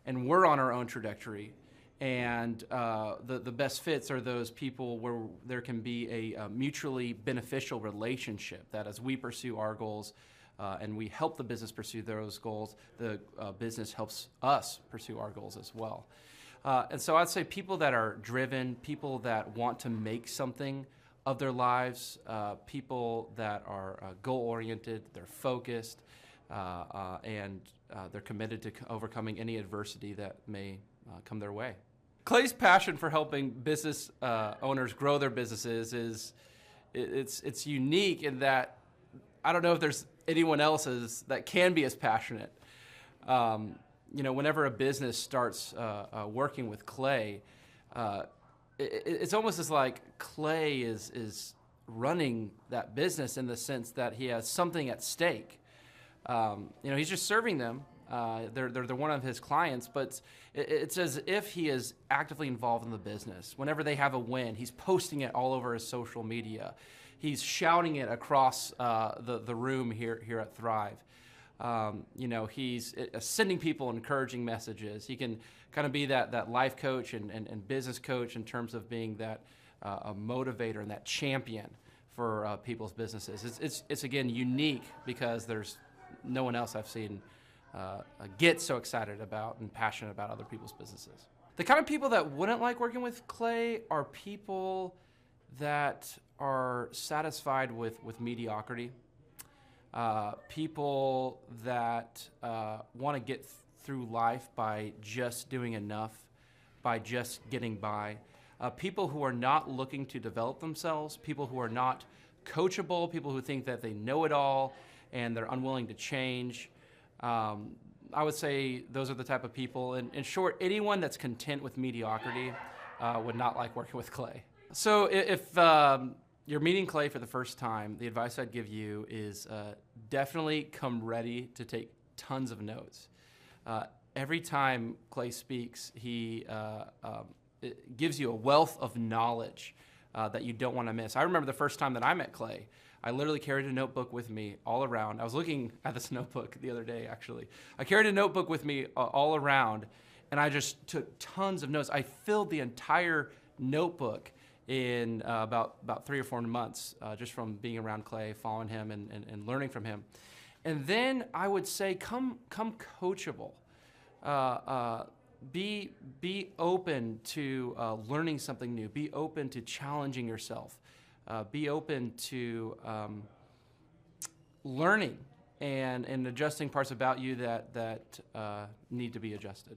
and we're on our own trajectory. And the best fits are those people where there can be a mutually beneficial relationship, that as we pursue our goals and we help the business pursue those goals, the business helps us pursue our goals as well. And so I'd say people that are driven, people that want to make something of their lives, people that are goal-oriented, they're focused, and they're committed to overcoming any adversity that may come their way. Clay's passion for helping business owners grow their businesses it's unique in that I don't know if there's anyone else that can be as passionate. You know, whenever a business starts working with Clay, it's almost as like Clay is running that business in the sense that he has something at stake. You know, he's just serving them. They're one of his clients, but it's as if he is actively involved in the business. Whenever they have a win, he's posting it all over his social media. He's shouting it across the room here at Thrive. You know, he's sending people encouraging messages. He can kind of be that life coach and business coach in terms of being that a motivator and that champion for people's businesses. It's again unique because there's no one else I've seen get so excited about and passionate about other people's businesses. The kind of people that wouldn't like working with Clay are people that are satisfied with mediocrity. People that want to get through life by just doing enough, by just getting by. People who are not looking to develop themselves, people who are not coachable, people who think that they know it all and they're unwilling to change. I would say those are the type of people. In short, anyone that's content with mediocrity would not like working with Clay. So if you're meeting Clay for the first time, the advice I'd give you is definitely come ready to take tons of notes. Every time Clay speaks, he it gives you a wealth of knowledge that you don't want to miss. I remember the first time that I met Clay, I literally carried a notebook with me all around. I was looking at this notebook the other day, actually. I carried a notebook with me all around, and I just took tons of notes. I filled the entire notebook in about 3 or 4 months, just from being around Clay, following him, and learning from him. And then I would say, come coachable. Be open to learning something new. Be open to challenging yourself. Be open to learning and adjusting parts about you that need to be adjusted.